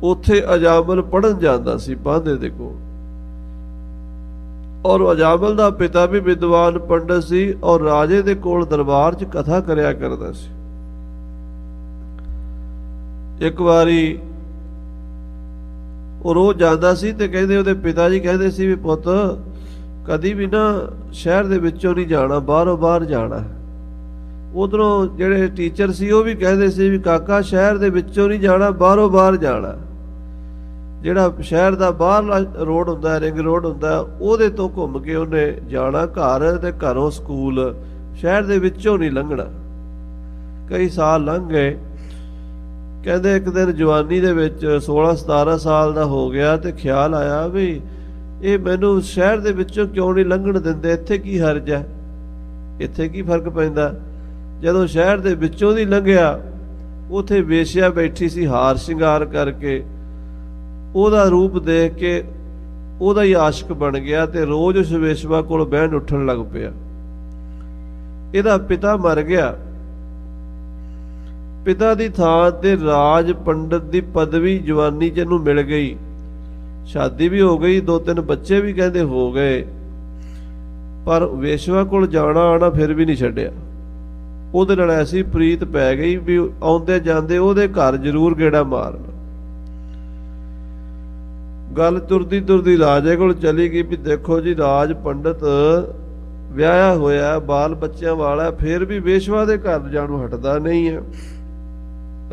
ਉੱਥੇ ਅਜਾਮਲ ਪੜ੍ਹਨ ਜਾਂਦਾ ਸੀ ਪਾਂਧੇ ਦੇ ਕੋਲ, ਔਰ ਅਜਾਮਲ ਦਾ ਪਿਤਾ ਵੀ ਵਿਦਵਾਨ ਪੰਡਤ ਸੀ, ਔਰ ਰਾਜੇ ਦੇ ਕੋਲ ਦਰਬਾਰ 'ਚ ਕਥਾ ਕਰਿਆ ਕਰਦਾ ਸੀ। ਇੱਕ ਵਾਰੀ ਉਹ ਰੋਜ਼ ਜਾਂਦਾ ਸੀ ਤੇ ਕਹਿੰਦੇ ਉਹਦੇ ਪਿਤਾ ਜੀ ਕਹਿੰਦੇ ਸੀ ਵੀ ਪੁੱਤ ਕਦੀ ਵੀ ਨਾ ਸ਼ਹਿਰ ਦੇ ਵਿੱਚੋਂ ਨਹੀਂ ਜਾਣਾ, ਬਾਹਰੋਂ ਬਾਹਰ ਜਾਣਾ। ਉਧਰੋਂ ਜਿਹੜੇ ਟੀਚਰ ਸੀ ਉਹ ਵੀ ਕਹਿੰਦੇ ਸੀ ਵੀ ਕਾਕਾ ਸ਼ਹਿਰ ਦੇ ਵਿੱਚੋਂ ਨਹੀਂ ਜਾਣਾ, ਬਾਹਰੋਂ ਬਾਹਰ ਜਾਣਾ। ਜਿਹੜਾ ਸ਼ਹਿਰ ਦਾ ਬਾਹਰਲਾ ਰੋਡ ਹੁੰਦਾ, ਰਿੰਗ ਰੋਡ ਹੁੰਦਾ, ਉਹਦੇ ਤੋਂ ਘੁੰਮ ਕੇ ਉਹਨੇ ਜਾਣਾ ਘਰ, ਤੇ ਘਰੋਂ ਸਕੂਲ, ਸ਼ਹਿਰ ਦੇ ਵਿੱਚੋਂ ਨਹੀਂ ਲੰਘਣਾ। ਕਈ ਸਾਲ ਲੰਘ ਗਏ। ਕਹਿੰਦੇ ਇੱਕ ਦਿਨ ਜਵਾਨੀ ਦੇ ਵਿੱਚ 16-17 ਸਾਲ ਦਾ ਹੋ ਗਿਆ ਤੇ ਖਿਆਲ ਆਇਆ ਵੀ ਇਹ ਮੈਨੂੰ ਸ਼ਹਿਰ ਦੇ ਵਿੱਚੋਂ ਕਿਉਂ ਨਹੀਂ ਲੰਘਣ ਦਿੰਦੇ, ਇੱਥੇ ਕੀ ਹਰਜ ਹੈ, ਇੱਥੇ ਕੀ ਫਰਕ ਪੈਂਦਾ। ਜਦੋਂ ਸ਼ਹਿਰ ਦੇ ਵਿੱਚੋਂ ਦੀ ਲੰਘਿਆ, ਉੱਥੇ ਵੇਸ਼ਿਆ ਬੈਠੀ ਸੀ ਹਾਰ ਸ਼ਿੰਗਾਰ ਕਰਕੇ, ਉਹਦਾ ਰੂਪ ਦੇਖ ਕੇ ਉਹਦਾ ਹੀ ਆਸ਼ਿਕ ਬਣ ਗਿਆ ਤੇ ਰੋਜ਼ ਉਸ ਵੇਸ਼ਵਾ ਕੋਲ ਬਹਿਣ ਉੱਠਣ ਲੱਗ ਪਿਆ। ਇਹਦਾ ਪਿਤਾ ਮਰ ਗਿਆ। ਪਿਤਾ ਦੀ ਥਾਂ ਤੇ ਰਾਜ ਪੰਡਤ ਦੀ ਪਦਵੀ ਜਵਾਨੀ 'ਚ ਇਹਨੂੰ ਮਿਲ ਗਈ, ਸ਼ਾਦੀ ਵੀ ਹੋ ਗਈ, 2-3 ਬੱਚੇ ਵੀ ਕਹਿੰਦੇ ਹੋ ਗਏ, ਪਰ ਵੇਸ਼ਵਾ ਕੋਲ ਜਾਣਾ ਆਣਾ ਫਿਰ ਵੀ ਨਹੀਂ ਛੱਡਿਆ। ਉਹਦੇ ਨਾਲ ਐਸੀ ਪ੍ਰੀਤ ਪੈ ਗਈ ਵੀ ਆਉਂਦੇ ਜਾਂਦੇ ਉਹਦੇ ਘਰ ਜ਼ਰੂਰ ਗੇੜਾ ਮਾਰਨਾ। ਗੱਲ ਤੁਰਦੀ ਰਾਜੇ ਕੋਲ ਚਲੀ ਗਈ ਵੀ ਦੇਖੋ ਜੀ ਰਾਜ ਪੰਡਤ ਵਿਆਹਿਆ ਹੋਇਆ, ਬਾਲ ਬੱਚਿਆਂ ਵਾਲਾ, ਫਿਰ ਵੀ ਵੇਸ਼ਵਾ ਦੇ ਘਰ ਜਾਣੋਂ ਹਟਦਾ ਨਹੀਂ ਹੈ।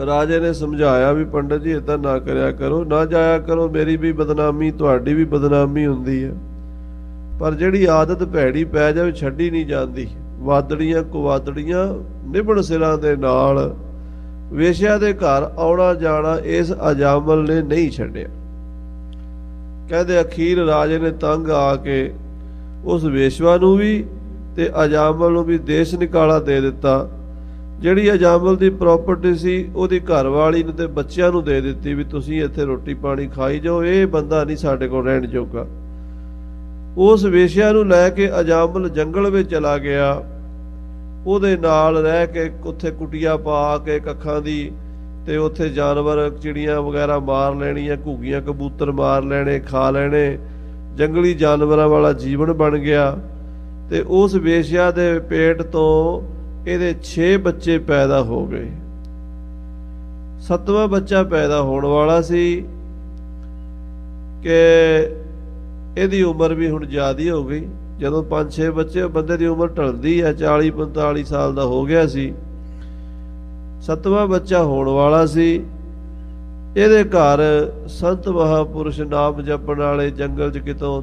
ਰਾਜੇ ਨੇ ਸਮਝਾਇਆ ਵੀ ਪੰਡਤ ਜੀ ਏਦਾਂ ਨਾ ਕਰਿਆ ਕਰੋ, ਨਾ ਜਾਇਆ ਕਰੋ, ਮੇਰੀ ਵੀ ਬਦਨਾਮੀ ਤੁਹਾਡੀ ਵੀ ਬਦਨਾਮੀ ਹੁੰਦੀ ਹੈ, ਪਰ ਜਿਹੜੀ ਆਦਤ ਭੈੜੀ ਪੈ ਜਾਵੇ ਛੱਡੀ ਨਹੀਂ ਜਾਂਦੀ। ਵਾਦੜੀਆਂ ਕੁਵਾਦੜੀਆਂ ਨਿਭਣ ਸਿਰਾਂ ਦੇ ਨਾਲ ਵੇਸ਼ਿਆ ਦੇ ਘਰ ਆਉਣਾ ਜਾਣਾ ਇਸ ਅਜਾਮਲ ਨੇ ਨਹੀਂ ਛੱਡਿਆ। ਕਹਿੰਦੇ ਅਖੀਰ ਰਾਜੇ ਨੇ ਤੰਗ ਆ ਕੇ ਉਸ ਵੇਸ਼ਵਾ ਨੂੰ ਵੀ ਤੇ ਅਜਾਮਲ ਨੂੰ ਵੀ ਦੇਸ਼ ਨਿਕਾਲਾ ਦੇ ਦਿੱਤਾ। ਜਿਹੜੀ ਅਜਾਮਲ ਦੀ ਪ੍ਰਾਪਰਟੀ ਸੀ ਉਹਦੀ ਘਰਵਾਲੀ ਨੂੰ ਤੇ ਬੱਚਿਆਂ ਨੂੰ ਦੇ ਦਿੱਤੀ ਵੀ ਤੁਸੀਂ ਇੱਥੇ ਰੋਟੀ ਪਾਣੀ ਖਾਈ ਜਾਓ, ਇਹ ਬੰਦਾ ਨਹੀਂ ਸਾਡੇ ਕੋਲ ਰਹਿਣ ਜੋਗਾ। ਉਸ ਵੇਸ਼ਿਆ ਨੂੰ ਲੈ ਕੇ ਅਜਾਮਲ ਜੰਗਲ ਵਿੱਚ ਚਲਾ ਗਿਆ। ਉਹਦੇ ਨਾਲ ਰਹਿ ਕੇ ਉੱਥੇ ਕੁਟੀਆਂ ਪਾ ਕੇ ਕੱਖਾਂ ਦੀ, ਤੇ ਉੱਥੇ ਜਾਨਵਰ ਚਿੜੀਆਂ ਵਗੈਰਾ ਮਾਰ ਲੈਣੀਆਂ, ਘੁੱਗੀਆਂ ਕਬੂਤਰ ਮਾਰ ਲੈਣੇ, ਖਾ ਲੈਣੇ। ਜੰਗਲੀ ਜਾਨਵਰਾਂ ਵਾਲਾ ਜੀਵਨ ਬਣ ਗਿਆ। ਤੇ ਉਸ ਵੇਸ਼ਿਆ ਦੇ ਪੇਟ ਤੋਂ ਇਹਦੇ 6 ਬੱਚੇ ਪੈਦਾ ਹੋ ਗਏ। 7ਵਾਂ ਬੱਚਾ ਪੈਦਾ ਹੋਣ ਵਾਲਾ ਸੀ ਕਿ ਇਹਦੀ ਉਮਰ ਵੀ ਹੁਣ ਜ਼ਿਆਦਾ ਹੋ ਗਈ। ਜਦੋਂ 5-6 ਬੱਚੇ, ਬੰਦੇ ਦੀ ਉਮਰ ਢਲਦੀ ਹੈ, 40-45 ਸਾਲ ਦਾ ਹੋ ਗਿਆ ਸੀ। 7ਵਾਂ ਬੱਚਾ ਹੋਣ ਵਾਲਾ ਸੀ। ਇਹਦੇ ਘਰ ਸੰਤ ਮਹਾਂਪੁਰਸ਼ ਨਾਮ ਜਪਣ ਵਾਲੇ ਜੰਗਲ 'ਚ ਕਿਤੋਂ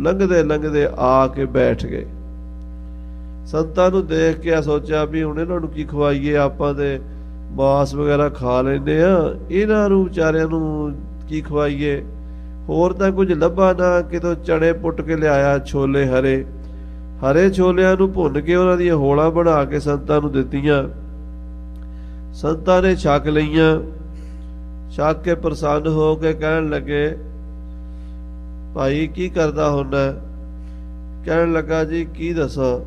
ਲੰਘਦੇ ਲੰਘਦੇ ਆ ਕੇ ਬੈਠ ਗਏ। ਸੰਤਾਂ ਨੂੰ ਦੇਖ ਕੇ ਸੋਚਿਆ ਵੀ ਹੁਣ ਇਹਨਾਂ ਨੂੰ ਕੀ ਖਵਾਈਏ, ਆਪਾਂ ਤੇ ਮਾਸ ਵਗੈਰਾ ਖਾ ਲੈਂਦੇ ਆ, ਇਹਨਾਂ ਨੂੰ ਵਿਚਾਰਿਆਂ ਨੂੰ ਕੀ ਖਵਾਈਏ। ਹੋਰ ਤਾਂ ਕੁਝ ਲੱਭਾ ਨਾ, ਕਿਤੋਂ ਚਣੇ ਪੁੱਟ ਕੇ ਲਿਆਇਆ, ਛੋਲੇ ਹਰੇ ਛੋਲਿਆਂ ਨੂੰ ਭੁੰਨ ਕੇ ਉਹਨਾਂ ਦੀਆਂ ਹੋਲਾਂ ਬਣਾ ਕੇ ਸੰਤਾਂ ਨੂੰ ਦਿੱਤੀਆਂ। ਸੰਤਾਂ ਨੇ ਛਕ ਲਈਆਂ। ਛਕ ਕੇ ਪ੍ਰਸੰਨ ਹੋ ਕੇ ਕਹਿਣ ਲੱਗੇ, ਭਾਈ ਕੀ ਕਰਦਾ ਹੁੰਦਾ? ਕਹਿਣ ਲੱਗਾ, ਜੀ ਕੀ ਦੱਸਾਂ,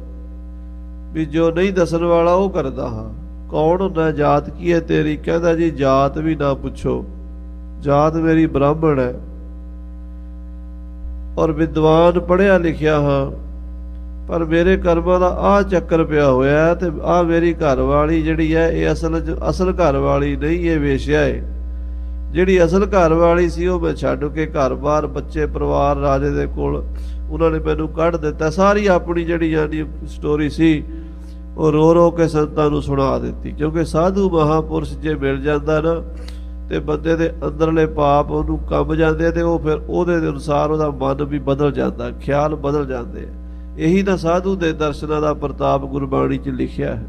ਵੀ ਜੋ ਨਹੀਂ ਦੱਸਣ ਵਾਲਾ ਉਹ ਕਰਦਾ ਹਾਂ। ਕੌਣ ਹੁੰਦਾ, ਜਾਤ ਕੀ ਹੈ ਤੇਰੀ? ਕਹਿੰਦਾ, ਜੀ ਜਾਤ ਵੀ ਨਾ ਪੁੱਛੋ, ਜਾਤ ਮੇਰੀ ਬ੍ਰਾਹਮਣ ਹੈ ਔਰ ਵਿਦਵਾਨ ਪੜ੍ਹਿਆ ਲਿਖਿਆ ਹਾਂ, ਪਰ ਮੇਰੇ ਕਰਮਾਂ ਦਾ ਆਹ ਚੱਕਰ ਪਿਆ ਹੋਇਆ ਤੇ ਆਹ ਮੇਰੀ ਘਰ ਵਾਲੀ ਜਿਹੜੀ ਹੈ ਇਹ ਅਸਲ ਘਰ ਵਾਲੀ ਨਹੀਂ, ਇਹ ਵੇਸ਼ਿਆ ਹੈ। ਜਿਹੜੀ ਅਸਲ ਘਰ ਵਾਲੀ ਸੀ ਉਹ ਮੈਂ ਛੱਡ ਕੇ ਘਰ-ਬਾਰ, ਬੱਚੇ, ਪਰਿਵਾਰ ਰਾਜੇ ਦੇ ਕੋਲ, ਉਹਨਾਂ ਨੇ ਮੈਨੂੰ ਕੱਢ ਦਿੱਤਾ। ਸਾਰੀ ਆਪਣੀ ਜਿਹੜੀ ਜਾਨੀ ਸਟੋਰੀ ਸੀ ਉਹ ਰੋ ਰੋ ਕੇ ਸੰਤਾਂ ਨੂੰ ਸੁਣਾ ਦਿੱਤੀ। ਕਿਉਂਕਿ ਸਾਧੂ ਮਹਾਂਪੁਰਸ਼ ਜੇ ਮਿਲ ਜਾਂਦਾ ਨਾ ਤੇ ਬੰਦੇ ਦੇ ਅੰਦਰਲੇ ਪਾਪ ਉਹਨੂੰ ਕੰਬ ਜਾਂਦੇ, ਤੇ ਉਹ ਫਿਰ ਉਹਦੇ ਅਨੁਸਾਰ ਉਹਦਾ ਮਨ ਵੀ ਬਦਲ ਜਾਂਦਾ, ਖਿਆਲ ਬਦਲ ਜਾਂਦੇ ਆ। ਇਹੀ ਤਾਂ ਸਾਧੂ ਦੇ ਦਰਸ਼ਨਾਂ ਦਾ ਪ੍ਰਤਾਪ ਗੁਰਬਾਣੀ 'ਚ ਲਿਖਿਆ ਹੈ।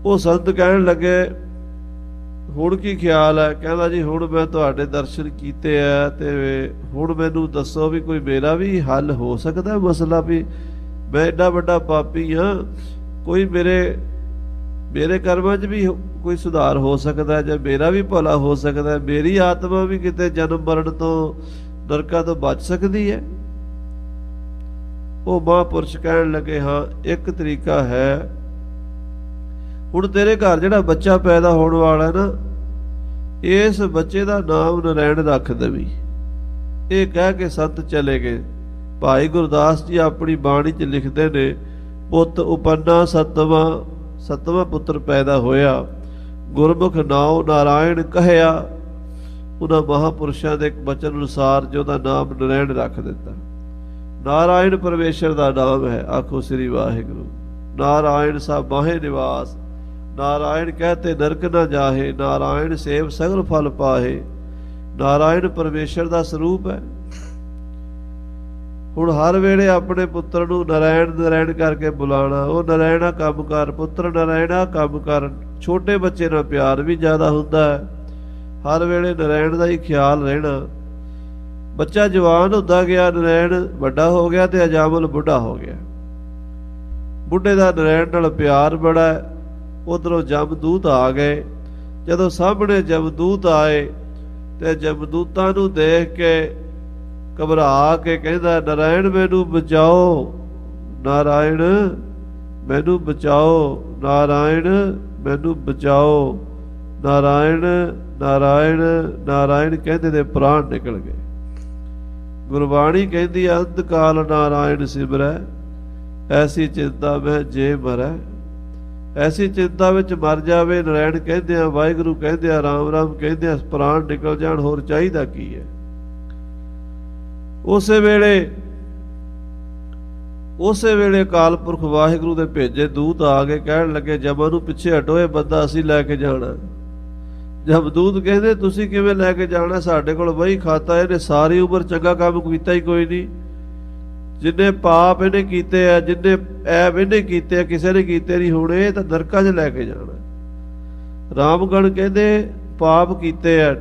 ਉਹ ਸੰਤ ਕਹਿਣ ਲੱਗੇ, ਹੁਣ ਕੀ ਖਿਆਲ ਹੈ? ਕਹਿੰਦਾ, ਜੀ ਹੁਣ ਮੈਂ ਤੁਹਾਡੇ ਦਰਸ਼ਨ ਕੀਤੇ ਆ ਤੇ ਹੁਣ ਮੈਨੂੰ ਦੱਸੋ ਵੀ ਕੋਈ ਮੇਰਾ ਵੀ ਹੱਲ ਹੋ ਸਕਦਾ ਮਸਲਾ, ਵੀ ਮੈਂ ਐਡਾ ਵੱਡਾ ਪਾਪੀ ਹਾਂ, ਕੋਈ ਮੇਰੇ ਕਰਮਾਂ 'ਚ ਵੀ ਕੋਈ ਸੁਧਾਰ ਹੋ ਸਕਦਾ, ਜਾਂ ਮੇਰਾ ਵੀ ਭਲਾ ਹੋ ਸਕਦਾ, ਮੇਰੀ ਆਤਮਾ ਵੀ ਕਿਤੇ ਜਨਮ ਮਰਨ ਤੋਂ, ਨਰਕਾਂ ਤੋਂ ਬਚ ਸਕਦੀ ਹੈ। ਉਹ ਮਹਾਂਪੁਰਸ਼ ਕਹਿਣ ਲੱਗੇ, ਹਾਂ ਇੱਕ ਤਰੀਕਾ ਹੈ। ਹੁਣ ਤੇਰੇ ਘਰ ਜਿਹੜਾ ਬੱਚਾ ਪੈਦਾ ਹੋਣ ਵਾਲਾ ਨਾ, ਇਸ ਬੱਚੇ ਦਾ ਨਾਮ ਨਰੈਣ ਰੱਖ ਦੇਵੀਂ। ਇਹ ਕਹਿ ਕੇ ਸੰਤ ਚਲੇ ਗਏ। ਭਾਈ ਗੁਰਦਾਸ ਜੀ ਆਪਣੀ ਬਾਣੀ 'ਚ ਲਿਖਦੇ ਨੇ, ਪੁੱਤ ਉਪੰਨਾ ਸੱਤਵਾਂ ਪੁੱਤਰ ਪੈਦਾ ਹੋਇਆ, ਗੁਰਮੁਖ ਨਾਉ ਨਾਰਾਇਣ ਕਹਿਆ। ਉਹਨਾਂ ਮਹਾਂਪੁਰਸ਼ਾਂ ਦੇ ਬਚਨ ਅਨੁਸਾਰ ਜੋ ਉਹਦਾ ਨਾਮ ਨਰੈਣ ਰੱਖ ਦਿੱਤਾ। ਨਾਰਾਇਣ ਪਰਮੇਸ਼ਰ ਦਾ ਨਾਮ ਹੈ, ਆਖੋ ਸ੍ਰੀ ਵਾਹਿਗੁਰੂ। ਨਾਰਾਇਣ ਸਭ ਬਾਹੇ ਨਿਵਾਸ, ਨਾਰਾਇਣ ਕਹਤੇ ਨਰਕ ਨਾ ਜਾਹੇ, ਨਾਰਾਇਣ ਸੇਵ ਸਗਲ ਫਲ ਪਾਹੇ। ਨਾਰਾਇਣ ਪਰਮੇਸ਼ਰ ਦਾ ਸਰੂਪ ਹੈ। ਹੁਣ ਹਰ ਵੇਲੇ ਆਪਣੇ ਪੁੱਤਰ ਨੂੰ ਨਰਾਇਣ ਨਰਾਇਣ ਕਰਕੇ ਬੁਲਾਣਾ, ਉਹ ਨਰਾਇਣਾ ਕੰਮ ਕਰ, ਪੁੱਤਰ ਨਰਾਇਣਾ ਕੰਮ ਕਰ। ਛੋਟੇ ਬੱਚੇ ਨਾਲ ਪਿਆਰ ਵੀ ਜ਼ਿਆਦਾ ਹੁੰਦਾ ਹੈ, ਹਰ ਵੇਲੇ ਨਰਾਇਣ ਦਾ ਹੀ ਖਿਆਲ ਰਹਿਣਾ। ਬੱਚਾ ਜਵਾਨ ਹੁੰਦਾ ਗਿਆ, ਨਰਾਇਣ ਵੱਡਾ ਹੋ ਗਿਆ ਤੇ ਅਜਾਮਲ ਬੁੱਢਾ ਹੋ ਗਿਆ। ਬੁੱਢੇ ਦਾ ਨਰਾਇਣ ਨਾਲ ਪਿਆਰ ਬੜਾ। ਉਧਰੋਂ ਜਮਦੂਤ ਆ ਗਏ। ਜਦੋਂ ਸਾਹਮਣੇ ਜਮਦੂਤ ਆਏ ਤੇ ਜਮਦੂਤਾਂ ਨੂੰ ਦੇਖ ਕੇ ਘਬਰਾ ਕੇ ਕਹਿੰਦਾ, ਨਰਾਇਣ ਮੈਨੂੰ ਬਚਾਓ, ਨਾਰਾਇਣ ਮੈਨੂੰ ਬਚਾਓ, ਨਾਰਾਇਣ ਮੈਨੂੰ ਬਚਾਓ, ਨਾਰਾਇਣ ਨਾਰਾਇਣ ਨਾਰਾਇਣ ਕਹਿੰਦੇ ਦੇ ਪ੍ਰਾਣ ਨਿਕਲ ਗਏ। ਗੁਰਬਾਣੀ ਕਹਿੰਦੀ, ਅੰਤ ਕਾਲ ਨਾਰਾਇਣ ਸਿਮਰੈ, ਐਸੀ ਚਿੰਤਾ ਮੈਂ ਜੇ ਮਰੈ। ਐਸੀ ਚਿੰਤਾ ਵਿੱਚ ਮਰ ਜਾਵੇ। ਨਰਾਇਣ ਕਹਿੰਦੇ ਆ, ਵਾਹਿਗੁਰੂ ਕਹਿੰਦੇ ਆ, ਰਾਮ ਰਾਮ ਕਹਿੰਦੇ ਆ, ਪ੍ਰਾਣ ਨਿਕਲ ਜਾਣ, ਹੋਰ ਚਾਹੀਦਾ ਕੀ ਹੈ। ਉਸੇ ਵੇਲੇ ਅਕਾਲ ਪੁਰਖ ਵਾਹਿਗੁਰੂ ਦੇ ਭੇਜੇ ਦੂਤ ਆ ਕੇ ਕਹਿਣ ਲੱਗੇ, ਜਮਾਂ ਨੂੰ ਪਿੱਛੇ ਹਟੋ, ਇਹ ਬੰਦਾ ਅਸੀਂ ਲੈ ਕੇ ਜਾਣਾ। ਜਮਦੂਤ ਕਹਿੰਦੇ, ਤੁਸੀਂ ਕਿਵੇਂ ਲੈ ਕੇ ਜਾਣਾ? ਸਾਡੇ ਕੋਲ ਵਹੀ ਖਾਤਾ, ਇਹਨੇ ਸਾਰੀ ਉਮਰ ਚੰਗਾ ਕੰਮ ਕੀਤਾ ਹੀ ਕੋਈ ਨਹੀਂ। ਜਿੰਨੇ ਪਾਪ ਇਹਨੇ ਕੀਤੇ ਆ, ਜਿੰਨੇ ਐਬ ਇਹਨੇ ਕੀਤੇ ਆ, ਕਿਸੇ ਨੇ ਕੀਤੇ ਨਹੀਂ। ਹੁਣ ਇਹ ਤਾਂ ਨਰਕਾਂ 'ਚ ਲੈ ਕੇ ਜਾਣਾ। ਰਾਮਗਣ ਕਹਿੰਦੇ, ਪਾਪ ਕੀਤੇ ਆ,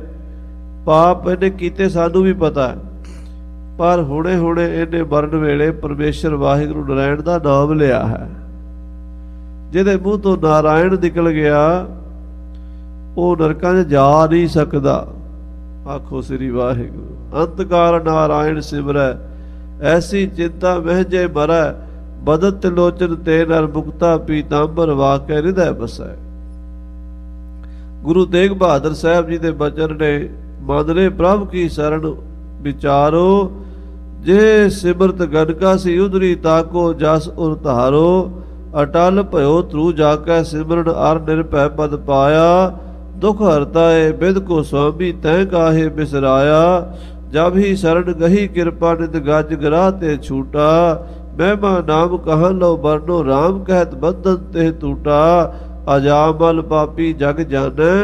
ਪਾਪ ਇਹਨੇ ਕੀਤੇ ਸਾਨੂੰ ਵੀ ਪਤਾ, ਪਰ ਹੁਣੇ ਇਹਨੇ ਮਰਨ ਵੇਲੇ ਪਰਮੇਸ਼ਰ ਵਾਹਿਗੁਰੂ ਨਰਾਇਣ ਦਾ ਨਾਮ ਲਿਆ ਹੈ। ਜਿਹਦੇ ਮੂੰਹ ਤੋਂ ਨਾਰਾਇਣ ਨਿਕਲ ਗਿਆ ਉਹ ਨਰਕਾਂ 'ਚ ਜਾ ਨਹੀਂ ਸਕਦਾ। ਆਖੋ ਸ੍ਰੀ ਵਾਹਿਗੁਰੂ। ਅੰਤਕਾਰ ਨਾਰਾਇਣ ਸਿਮਰੈ, ਐਸੀ ਚਿੰਤਾ ਮਹਿਜੇ ਮਰੈ, ਬਦਤ ਲੋਚਨ ਤੇ ਨਰ ਮੁਕਤਾ, ਪੀਤਾੰਬਰ ਵਾਕੇ ਹਿਰਦੈ ਬਸੈ। ਗੁਰੂ ਤੇਗ ਬਹਾਦਰ ਸਾਹਿਬ ਜੀ ਦੇ ਬਚਨ ਨੇ, ਮੰਨਲੇ ਪ੍ਰਭ ਕੀ ਸਰਣ ਵਿਚਾਰੋ, ਜੇ ਸਿਮਰਤ ਗਨਕਾ ਸੀ ਉਧਰੀ ਤਾਕੋ, ਜਸ ਉਰ ਧਾਰੋ, ਅਟਲ ਭਇਓ ਧਰੂ ਜਾਕੈ, ਸਿਮਰਨ ਅਰ ਨਿਰਭੈ ਪਦ ਪਾਇਆ, ਦੁਖ ਹਰਤਾਏ ਬਿਦ ਕੋ ਸੁਆਮੀ, ਤੈ ਕਾਹੇ ਬਿਸਰਾਇਆ, ਜਬ ਹੀ ਸਰਣ ਗਹੀ ਕਿਰਪਾ, ਨਿਤ ਗਜ ਗਰਾ ਤੇ ਛੂਟਾ, ਮਹਿਮਾ ਨਾਮ ਕਹਾਂ ਲਓ ਬਰਨੋ, ਰਾਮ ਕਹਿਤ ਬੰਧਨ ਤੇ ਟੂਟਾ, ਅਜਾਮਲ ਪਾਪੀ ਜਗ ਜਾਣੈ,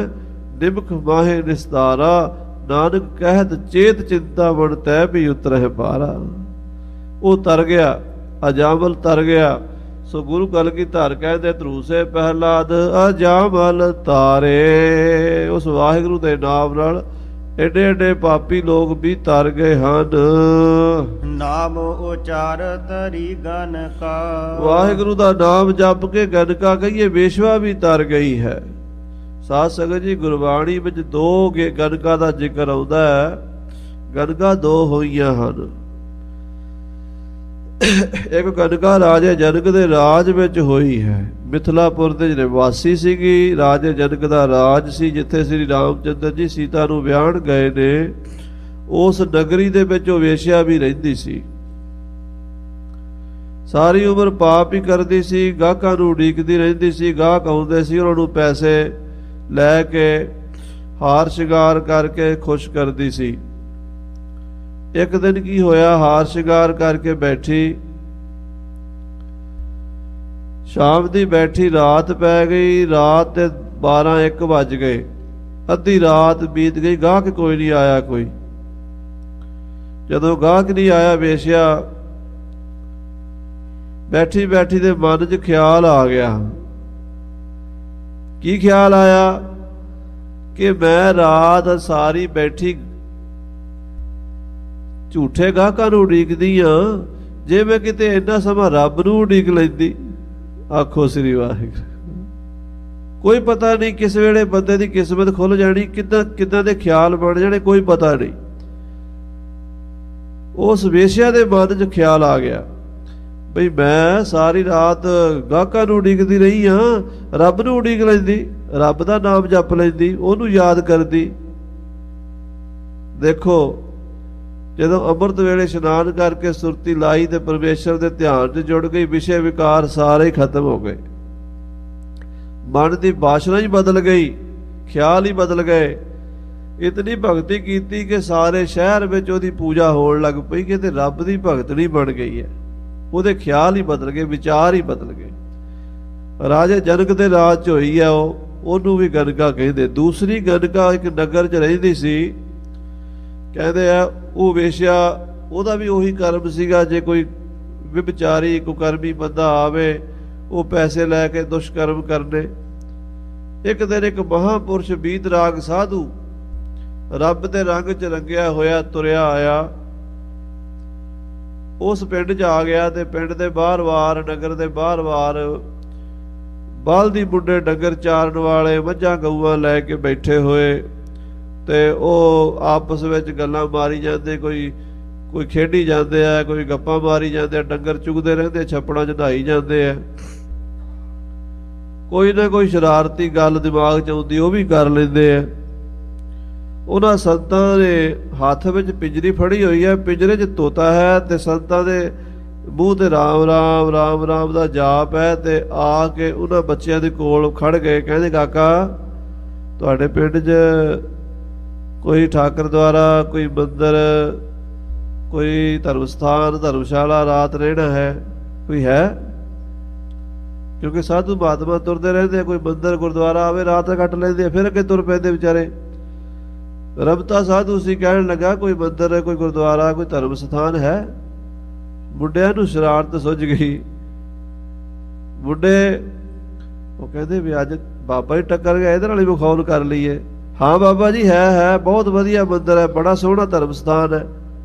ਨਿਮਖ ਮਾਹੇ ਨਿਸਤਾਰਾ, ਨਾਨਕ ਕਹਿਤ ਚੇਤ ਚਿੰਤਾ ਬਣ, ਤੈ ਵੀ ਉਤਰਹਿ ਪਾਰਾ। ਉਹ ਤਰ ਗਿਆ, ਅਜਾਮਲ ਤਰ ਗਿਆ। ਸੋ ਗੁਰੂ ਕਲਗੀ ਧਰ ਕਹਿੰਦੇ, ਧਰੂ ਸੇ ਪਹਿਲਾਦ ਅਜਾਮਲ ਤਾਰੇ। ਉਸ ਵਾਹਿਗੁਰੂ ਦੇ ਨਾਮ ਨਾਲ ਏਡੇ ਏਡੇ ਪਾਪੀ ਲੋਕ ਵੀ ਤਰ ਗਏ ਹਨ। ਨਾਮ ਉਚਾਰਤ ਰੀ ਗਨਕਾ, ਵਾਹਿਗੁਰੂ ਦਾ ਨਾਮ ਜਪ ਕੇ ਗਨਕਾ ਕਹੀਏ, ਵੇਸ਼ਵਾ ਵੀ ਤਰ ਗਈ ਹੈ। ਸਾਧ ਸੰਗਤ ਜੀ, ਗੁਰਬਾਣੀ ਵਿੱਚ ਦੋ ਗਨਕਾ ਦਾ ਜ਼ਿਕਰ ਆਉਂਦਾ ਹੈ। ਗਨਕਾ ਦੋ ਹੋਈਆਂ ਹਨ। ਇੱਕ ਗਨਕਾ ਰਾਜੇ ਜਨਕ ਦੇ ਰਾਜ ਵਿੱਚ ਹੋਈ ਹੈ। ਮਿਥਲਾਪੁਰ ਦੇ ਜਿਹੜੇ ਵਾਸੀ ਸੀਗੀ, ਰਾਜੇ ਜਨਕ ਦਾ ਰਾਜ ਸੀ, ਜਿੱਥੇ ਸ੍ਰੀ ਰਾਮ ਚੰਦਰ ਜੀ ਸੀਤਾ ਨੂੰ ਵਿਆਹਣ ਗਏ ਨੇ। ਉਸ ਨਗਰੀ ਦੇ ਵਿੱਚ ਉਹ ਵੇਸ਼ਿਆ ਵੀ ਰਹਿੰਦੀ ਸੀ। ਸਾਰੀ ਉਮਰ ਪਾਪ ਹੀ ਕਰਦੀ ਸੀ, ਗਾਹਕਾਂ ਨੂੰ ਉਡੀਕਦੀ ਰਹਿੰਦੀ ਸੀ। ਗਾਹਕ ਆਉਂਦੇ ਸੀ, ਉਹਨਾਂ ਨੂੰ ਪੈਸੇ ਲੈ ਕੇ ਹਾਰ ਸ਼ਿੰਗਾਰ ਕਰਕੇ ਖੁਸ਼ ਕਰਦੀ ਸੀ। ਇੱਕ ਦਿਨ ਕੀ ਹੋਇਆ, ਹਾਰ ਸ਼ਿੰਗਾਰ ਕਰਕੇ ਬੈਠੀ, ਸ਼ਾਮ ਦੀ ਬੈਠੀ, ਰਾਤ ਪੈ ਗਈ। ਰਾਤ ਦੇ 12-1 ਵੱਜ ਗਏ, ਅੱਧੀ ਰਾਤ ਬੀਤ ਗਈ, ਗਾਹਕ ਕੋਈ ਨਹੀਂ ਆਇਆ। ਕੋਈ ਜਦੋਂ ਗਾਹਕ ਨਹੀਂ ਆਇਆ, ਵੇਸ਼ਿਆ ਬੈਠੀ ਬੈਠੀ ਦੇ ਮਨ 'ਚ ਖਿਆਲ ਆ ਗਿਆ। ਕੀ ਖਿਆਲ ਆਇਆ ਕਿ ਮੈਂ ਰਾਤ ਸਾਰੀ ਬੈਠੀ ਝੂਠੇ ਗਾਹਕਾਂ ਨੂੰ ਉਡੀਕਦੀ ਆ, ਜੇ ਮੈਂ ਕਿਤੇ ਇੰਨਾ ਸਮਾਂ ਰੱਬ ਨੂੰ ਉਡੀਕ ਲੈਂਦੀ। ਆਖੋ ਸ੍ਰੀ ਵਾਹਿਗੁਰੂ। ਕੋਈ ਪਤਾ ਨਹੀਂ ਕਿਸ ਵੇਲੇ ਬੰਦੇ ਦੀ ਕਿਸਮਤ ਖੁੱਲ ਜਾਣੀ, ਕਿੱਦਾਂ ਦੇ ਖਿਆਲ ਬਣ ਜਾਣੇ, ਕੋਈ ਪਤਾ ਨਹੀਂ। ਉਸ ਵੇਸ਼ਿਆ ਦੇ ਮਨ 'ਚ ਖਿਆਲ ਆ ਗਿਆ, ਬਈ ਮੈਂ ਸਾਰੀ ਰਾਤ ਗਾਹਕਾਂ ਨੂੰ ਉਡੀਕਦੀ ਰਹੀ ਹਾਂ, ਰੱਬ ਨੂੰ ਉਡੀਕ ਲੈਂਦੀ, ਰੱਬ ਦਾ ਨਾਮ ਜਪ ਲੈਂਦੀ, ਉਹਨੂੰ ਯਾਦ ਕਰਦੀ। ਦੇਖੋ, ਜਦੋਂ ਅੰਮ੍ਰਿਤ ਵੇਲੇ ਇਸ਼ਨਾਨ ਕਰਕੇ ਸੁਰਤੀ ਲਾਈ ਤੇ ਪਰਮੇਸ਼ਰ ਦੇ ਧਿਆਨ 'ਚ ਜੁੜ ਗਈ, ਵਿਸ਼ੇ ਵਿਕਾਰ ਸਾਰੇ ਖਤਮ ਹੋ ਗਏ। ਮਨ ਦੀ ਬਾਸ਼ਨਾ ਹੀ ਬਦਲ ਗਈ, ਖਿਆਲ ਹੀ ਬਦਲ ਗਏ। ਇਤਨੀ ਭਗਤੀ ਕੀਤੀ ਕਿ ਸਾਰੇ ਸ਼ਹਿਰ ਵਿੱਚ ਉਹਦੀ ਪੂਜਾ ਹੋਣ ਲੱਗ ਪਈ ਕਿ ਤੇ ਰੱਬ ਦੀ ਭਗਤਣੀ ਬਣ ਗਈ ਹੈ। ਉਹਦੇ ਖਿਆਲ ਹੀ ਬਦਲ ਗਏ, ਵਿਚਾਰ ਹੀ ਬਦਲ ਗਏ। ਰਾਜੇ ਜਨਕ ਦੇ ਰਾਜ 'ਚ ਹੋਈ ਹੈ ਉਹਨੂੰ ਵੀ ਗਨਕਾ ਕਹਿੰਦੇ। ਦੂਸਰੀ ਗਨਕਾ ਇੱਕ ਨਗਰ 'ਚ ਰਹਿੰਦੀ ਸੀ। ਕਹਿੰਦੇ ਆ ਉਹ ਵੇਸ਼ਿਆ, ਉਹਦਾ ਵੀ ਉਹੀ ਕਰਮ ਸੀਗਾ। ਜੇ ਕੋਈ ਵਿਭਚਾਰੀ ਕੁਕਰਮੀ ਬੰਦਾ ਆਵੇ, ਉਹ ਪੈਸੇ ਲੈ ਕੇ ਦੁਸ਼ਕਰਮ ਕਰਨੇ। ਇੱਕ ਦਿਨ ਇੱਕ ਮਹਾਂਪੁਰਸ਼ ਬੀਤਰਾਗ ਸਾਧੂ ਰੱਬ ਦੇ ਰੰਗ 'ਚ ਰੰਗਿਆ ਹੋਇਆ ਤੁਰਿਆ ਆਇਆ, ਉਸ ਪਿੰਡ 'ਚ ਆ ਗਿਆ। ਤੇ ਪਿੰਡ ਦੇ ਬਾਹਰ-ਵਾਰ, ਨਗਰ ਦੇ ਬਾਹਰ-ਵਾਰ ਬਲਦੀ ਮੁੰਡੇ, ਡੰਗਰ ਚਾਰਨ ਵਾਲੇ, ਮੱਝਾਂ ਗਊਆਂ ਲੈ ਕੇ ਬੈਠੇ ਹੋਏ, ਤੇ ਉਹ ਆਪਸ ਵਿੱਚ ਗੱਲਾਂ ਮਾਰੀ ਜਾਂਦੇ। ਕੋਈ ਖੇਡੀ ਜਾਂਦੇ ਆ, ਕੋਈ ਗੱਪਾਂ ਮਾਰੀ ਜਾਂਦੇ ਆ, ਡੰਗਰ ਚੁਗਦੇ ਰਹਿੰਦੇ, ਛੱਪੜਾਂ 'ਚ ਨਹਾਈ ਜਾਂਦੇ ਆ। ਕੋਈ ਨਾ ਕੋਈ ਸ਼ਰਾਰਤੀ ਗੱਲ ਦਿਮਾਗ 'ਚ ਆਉਂਦੀ, ਉਹ ਵੀ ਕਰ ਲੈਂਦੇ ਆ। ਉਹਨਾਂ ਸੰਤਾਂ ਦੇ ਹੱਥ ਵਿੱਚ ਪਿੰਜਰੀ ਫੜੀ ਹੋਈ ਹੈ, ਪਿੰਜਰੇ 'ਚ ਤੋਤਾ ਹੈ, ਤੇ ਸੰਤਾਂ ਦੇ ਮੂੰਹ ਤੇ ਰਾਮ ਰਾਮ ਰਾਮ ਰਾਮ ਦਾ ਜਾਪ ਹੈ। ਤੇ ਆ ਕੇ ਉਹਨਾਂ ਬੱਚਿਆਂ ਦੇ ਕੋਲ ਖੜ ਗਏ, ਕਹਿੰਦੇ ਕਾਕਾ, ਤੁਹਾਡੇ ਪਿੰਡ 'ਚ ਕੋਈ ਠਾਕਰ ਦੁਆਰਾ, ਕੋਈ ਮੰਦਰ, ਕੋਈ ਧਰਮ ਸਥਾਨ, ਧਰਮਸ਼ਾਲਾ ਰਾਤ ਰਹਿਣਾ ਹੈ, ਕੋਈ ਹੈ? ਕਿਉਂਕਿ ਸਾਧੂ ਮਹਾਤਮਾ ਤੁਰਦੇ ਰਹਿੰਦੇ ਆ, ਕੋਈ ਮੰਦਰ ਗੁਰਦੁਆਰਾ ਆਵੇ ਰਾਤ ਕੱਟ ਲੈਂਦੇ ਆ, ਫਿਰ ਅੱਗੇ ਤੁਰ ਪੈਂਦੇ ਵਿਚਾਰੇ। ਰਬਤਾ ਸਾਧੂ ਸੀ, ਕਹਿਣ ਲੱਗਾ ਕੋਈ ਮੰਦਰ, ਕੋਈ ਗੁਰਦੁਆਰਾ, ਕੋਈ ਧਰਮ ਸਥਾਨ ਹੈ? ਮੁੰਡਿਆਂ ਨੂੰ ਸ਼ਰਾਰਤ ਸੁੱਝ ਗਈ। ਮੁੰਡੇ ਉਹ ਕਹਿੰਦੇ ਵੀ ਅੱਜ ਬਾਬਾ ਜੀ ਟੱਕਰ ਗਿਆ, ਇਹਦੇ ਨਾਲ ਹੀ ਮਖੌਲ ਕਰ ਲਈਏ। ਹਾਂ ਬਾਬਾ ਜੀ, ਹੈ ਬਹੁਤ ਵਧੀਆ ਮੰਦਰ ਹੈ, ਬੜਾ ਸੋਹਣਾ ਧਰਮ ਸਥਾਨ ਹੈ।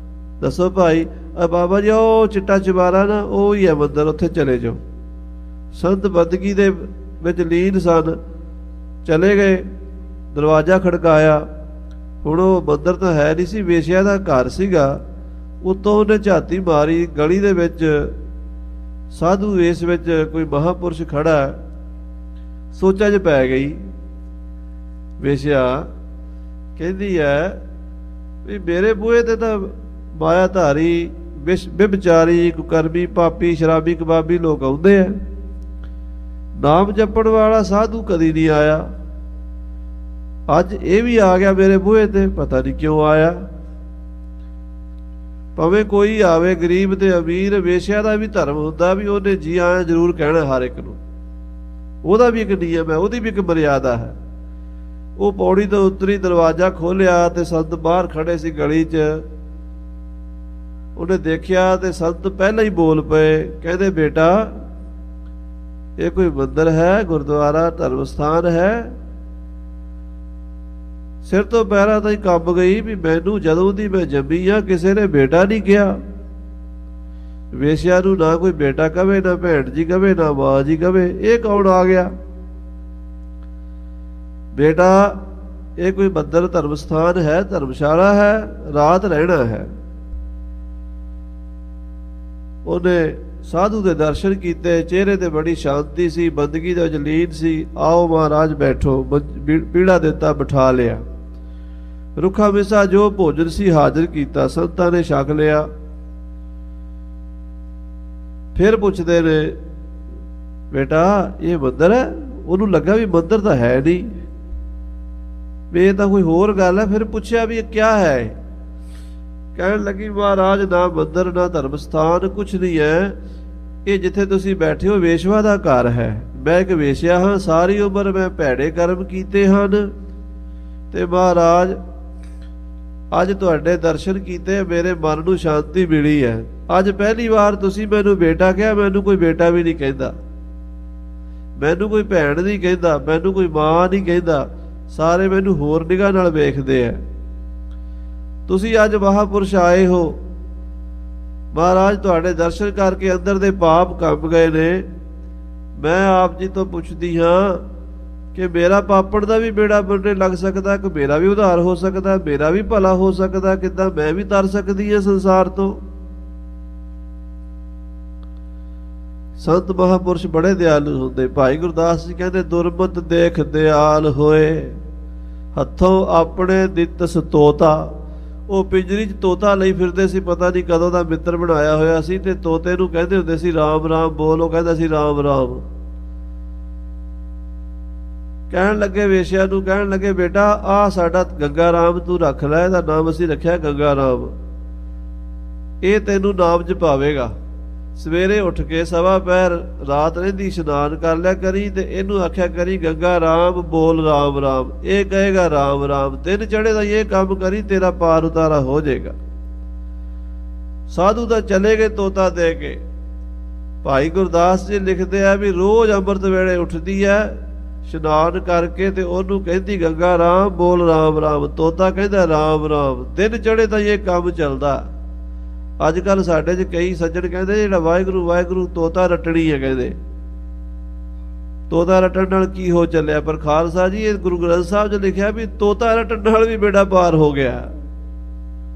ਦੱਸੋ ਭਾਈ। ਬਾਬਾ ਜੀ ਉਹ ਚਿੱਟਾ ਚੁਬਾਰਾ ਨਾ, ਉਹ ਹੀ ਹੈ ਮੰਦਰ, ਉੱਥੇ ਚਲੇ ਜਾਓ। ਸੰਤ ਬੰਦਗੀ ਦੇ ਵਿੱਚ ਲੀਨ ਸਨ, ਚਲੇ ਗਏ। ਦਰਵਾਜ਼ਾ ਖੜਕਾਇਆ। ਹੁਣ ਉਹ ਮੰਦਰ ਤਾਂ ਹੈ ਨਹੀਂ ਸੀ, ਵੇਸ਼ਿਆ ਦਾ ਘਰ ਸੀਗਾ। ਉਤੋਂ ਉਹਨੇ ਝਾਤੀ ਮਾਰੀ, ਗਲੀ ਦੇ ਵਿੱਚ ਸਾਧੂ ਵੇਸ ਵਿੱਚ ਕੋਈ ਮਹਾਂਪੁਰਸ਼ ਖੜਾ, ਸੋਚਾਂ 'ਚ ਪੈ ਗਈ। ਵੇਸ਼ਿਆ ਕਹਿੰਦੀ ਹੈ ਵੀ ਮੇਰੇ ਬੂਹੇ ਤੇ ਤਾਂ ਮਾਇਆਧਾਰੀ, ਵਿਭਚਾਰੀ, ਕੁਕਰਮੀ, ਪਾਪੀ, ਸ਼ਰਾਬੀ, ਕਬਾਬੀ ਲੋਕ ਆਉਂਦੇ ਆ, ਨਾਮ ਜਪਣ ਵਾਲਾ ਸਾਧੂ ਕਦੀ ਨਹੀਂ ਆਇਆ। ਅੱਜ ਇਹ ਵੀ ਆ ਗਿਆ ਮੇਰੇ ਬੂਹੇ ਤੇ, ਪਤਾ ਨਹੀਂ ਕਿਉਂ ਆਇਆ। ਭਾਵੇਂ ਕੋਈ ਆਵੇ, ਗਰੀਬ ਤੇ ਅਮੀਰ, ਵੇਸ਼ਿਆ ਦਾ ਵੀ ਧਰਮ ਹੁੰਦਾ ਵੀ ਉਹਨੇ ਜੀ ਆਇਆ ਜ਼ਰੂਰ ਕਹਿਣਾ ਹਰ ਇੱਕ ਨੂੰ। ਉਹਦਾ ਵੀ ਇੱਕ ਨਿਯਮ ਹੈ, ਉਹਦੀ ਵੀ ਇੱਕ ਮਰਿਆਦਾ ਹੈ। ਉਹ ਪੌੜੀ ਤੋਂ ਉਤਰੀ, ਦਰਵਾਜ਼ਾ ਖੋਲ੍ਹਿਆ ਤੇ ਸੰਤ ਬਾਹਰ ਖੜੇ ਸੀ ਗਲੀ 'ਚ। ਉਹਨੇ ਦੇਖਿਆ ਤੇ ਸੰਤ ਪਹਿਲਾਂ ਹੀ ਬੋਲ ਪਏ, ਕਹਿੰਦੇ ਬੇਟਾ ਇਹ ਕੋਈ ਮੰਦਰ ਹੈ, ਗੁਰਦੁਆਰਾ, ਧਰਮ ਸਥਾਨ ਹੈ? ਸਿਰ ਤੋਂ ਪੈਰਾਂ ਤਾਈਂ ਕੰਬ ਗਈ ਵੀ ਮੈਨੂੰ ਜਦੋਂ ਦੀ ਮੈਂ ਜੰਮੀ ਆ ਕਿਸੇ ਨੇ ਬੇਟਾ ਨਹੀਂ ਕਿਹਾ। ਵੇਸ਼ਿਆ ਨੂੰ ਨਾ ਕੋਈ ਬੇਟਾ ਕਵੇ, ਨਾ ਭੈਣ ਜੀ ਕਵੇ, ਨਾ ਮਾਂ ਜੀ ਕਵੇ। ਇਹ ਕੌਣ ਆ ਗਿਆ? ਬੇਟਾ ਇਹ ਕੋਈ ਮੰਦਰ, ਧਰਮ ਸਥਾਨ ਹੈ, ਧਰਮਸ਼ਾਲਾ ਹੈ, ਰਾਤ ਰਹਿਣਾ ਹੈ। ਉਹਨੇ ਸਾਧੂ ਦੇ ਦਰਸ਼ਨ ਕੀਤੇ, ਚਿਹਰੇ ਤੇ ਬੜੀ ਸ਼ਾਂਤੀ ਸੀ, ਬੰਦਗੀ ਦਾ ਜਲੀਨ ਸੀ। ਆਓ ਮਹਾਰਾਜ ਬੈਠੋ, ਪੀੜਾ ਦਿੱਤਾ, ਬਿਠਾ ਲਿਆ। ਰੁੱਖਾ ਮਿੱਸਾ ਜੋ ਭੋਜਨ ਸੀ ਹਾਜ਼ਰ ਕੀਤਾ, ਸੰਤਾਂ ਨੇ ਛਕ ਲਿਆ। ਫਿਰ ਪੁੱਛਦੇ ਨੇ ਬੇਟਾ ਇਹ ਮੰਦਰ ਹੈ? ਉਹਨੂੰ ਲੱਗਾ ਵੀ ਮੰਦਰ ਤਾਂ ਹੈ ਨਹੀਂ, ਵੀ ਇਹ ਤਾਂ ਕੋਈ ਹੋਰ ਗੱਲ ਹੈ। ਫਿਰ ਪੁੱਛਿਆ ਵੀ ਇਹ ਕਿਆ ਹੈ? ਕਹਿਣ ਲੱਗੀ ਮਹਾਰਾਜ ਨਾ ਮੰਦਰ, ਨਾ ਧਰਮ ਸਥਾਨ, ਕੁਛ ਨਹੀਂ ਹੈ। ਇਹ ਜਿੱਥੇ ਤੁਸੀਂ ਬੈਠੇ ਹੋ ਵੇਸ਼ਵਾ ਦਾ ਘਰ ਹੈ। ਮੈਂ ਇੱਕ ਵੇਸ਼ਿਆ ਹਾਂ, ਸਾਰੀ ਉਮਰ ਮੈਂ ਭੈੜੇ ਕਰਮ ਕੀਤੇ ਹਨ ਤੇ ਮਹਾਰਾਜ ਅੱਜ ਤੁਹਾਡੇ ਦਰਸ਼ਨ ਕੀਤੇ, ਮੇਰੇ ਮਨ ਨੂੰ ਸ਼ਾਂਤੀ ਮਿਲੀ ਹੈ। ਅੱਜ ਪਹਿਲੀ ਵਾਰ ਤੁਸੀਂ ਮੈਨੂੰ ਬੇਟਾ ਕਿਹਾ, ਮੈਨੂੰ ਕੋਈ ਬੇਟਾ ਵੀ ਨਹੀਂ ਕਹਿੰਦਾ, ਮੈਨੂੰ ਕੋਈ ਭੈਣ ਨਹੀਂ ਕਹਿੰਦਾ, ਮੈਨੂੰ ਕੋਈ ਮਾਂ ਨਹੀਂ ਕਹਿੰਦਾ, ਸਾਰੇ ਮੈਨੂੰ ਹੋਰ ਨਿਗਾਹ ਨਾਲ ਵੇਖਦੇ ਆ। ਤੁਸੀਂ ਅੱਜ ਮਹਾਂਪੁਰਸ਼ ਆਏ ਹੋ, ਮਹਾਰਾਜ ਤੁਹਾਡੇ ਦਰਸ਼ਨ ਕਰਕੇ ਅੰਦਰ ਦੇ ਪਾਪ ਕੰਬ ਗਏ ਨੇ। ਮੈਂ ਆਪ ਜੀ ਤੋਂ ਪੁੱਛਦੀ ਹਾਂ ਕਿ ਮੇਰਾ ਪਾਪੜ ਦਾ ਵੀ ਬੇੜਾ ਬੰਨੇ ਲੱਗ ਸਕਦਾ, ਕਿ ਮੇਰਾ ਵੀ ਉਧਾਰ ਹੋ ਸਕਦਾ, ਮੇਰਾ ਵੀ ਭਲਾ ਹੋ ਸਕਦਾ, ਕਿੱਦਾਂ ਮੈਂ ਵੀ ਤਰ ਸਕਦੀ ਹਾਂ ਸੰਸਾਰ ਤੋਂ। ਸੰਤ ਮਹਾਂਪੁਰਸ਼ ਬੜੇ ਦਿਆਲੂ ਹੁੰਦੇ। ਭਾਈ ਗੁਰਦਾਸ ਜੀ ਕਹਿੰਦੇ ਦੁਰਮਤ ਦੇਖ ਦਿਆਲ ਹੋਏ, ਹੱਥੋਂ ਆਪਣੇ ਦਿੱਤਸ ਤੋਤਾ। ਉਹ ਪਿੰਜਰੀ 'ਚ ਤੋਤਾ ਲਈ ਫਿਰਦੇ ਸੀ, ਪਤਾ ਨਹੀਂ ਕਦੋਂ ਦਾ ਮਿੱਤਰ ਬਣਾਇਆ ਹੋਇਆ ਸੀ, ਤੇ ਤੋਤੇ ਨੂੰ ਕਹਿੰਦੇ ਹੁੰਦੇ ਸੀ ਰਾਮ ਰਾਮ ਬੋਲ। ਉਹ ਕਹਿੰਦਾ ਸੀ ਰਾਮ ਰਾਮ। ਕਹਿਣ ਲੱਗੇ ਵੇਸ਼ਿਆ ਨੂੰ, ਕਹਿਣ ਲੱਗੇ ਬੇਟਾ ਆਹ ਸਾਡਾ ਗੰਗਾ ਰਾਮ ਤੂੰ ਰੱਖ ਲੈ, ਇਹਦਾ ਨਾਮ ਅਸੀਂ ਰੱਖਿਆ ਗੰਗਾ ਰਾਮ, ਇਹ ਤੈਨੂੰ ਨਾਮ ਜਪਾਵੇਗਾ। ਸਵੇਰੇ ਉੱਠ ਕੇ ਸਵਾ ਪਹਿਰ ਰਾਤ ਰਹਿੰਦੀ ਇਸ਼ਨਾਨ ਕਰ ਲਿਆ ਕਰੀ, ਤੇ ਇਹਨੂੰ ਆਖਿਆ ਕਰੀ ਗੰਗਾ ਰਾਮ ਬੋਲ ਰਾਮ ਰਾਮ। ਇਹ ਕਹੇਗਾ ਰਾਮ ਰਾਮ, ਦਿਨ ਚੜੇ ਦਾ ਇਹ ਕੰਮ ਕਰੀ, ਤੇਰਾ ਪਾਰ ਉਤਾਰਾ ਹੋ ਜਾਏਗਾ। ਸਾਧੂ ਤਾਂ ਚਲੇ ਗਏ ਤੋਤਾ ਦੇ ਕੇ। ਭਾਈ ਗੁਰਦਾਸ ਜੀ ਲਿਖਦੇ ਆ ਵੀ ਰੋਜ਼ ਅੰਮ੍ਰਿਤ ਵੇਲੇ ਉੱਠਦੀ ਹੈ ਇਸ਼ਨਾਨ ਕਰਕੇ, ਤੇ ਉਹਨੂੰ ਕਹਿੰਦੀ ਗੰਗਾ ਰਾਮ ਬੋਲ ਰਾਮ ਰਾਮ। ਤੋਤਾ ਕਹਿੰਦਾ ਰਾਮ ਰਾਮ। ਦਿਨ ਚੜੇ ਤਾਂ ਇਹ ਕੰਮ ਚੱਲਦਾ। ਅੱਜ ਕੱਲ੍ਹ ਸਾਡੇ 'ਚ ਕਈ ਸੱਜਣ ਕਹਿੰਦੇ ਜਿਹੜਾ ਵਾਹਿਗੁਰੂ ਵਾਹਿਗੁਰੂ ਤੋਤਾ ਰੱਟਣੀ ਹੈ, ਕਹਿੰਦੇ ਤੋਤਾ ਰੱਟਣ ਨਾਲ ਕੀ ਹੋ ਚੱਲਿਆ। ਪਰ ਖਾਲਸਾ ਜੀ ਇਹ ਗੁਰੂ ਗ੍ਰੰਥ ਸਾਹਿਬ 'ਚ ਲਿਖਿਆ ਵੀ ਤੋਤਾ ਰੱਟਣ ਨਾਲ ਵੀ ਬੇੜਾ ਪਾਰ ਹੋ ਗਿਆ।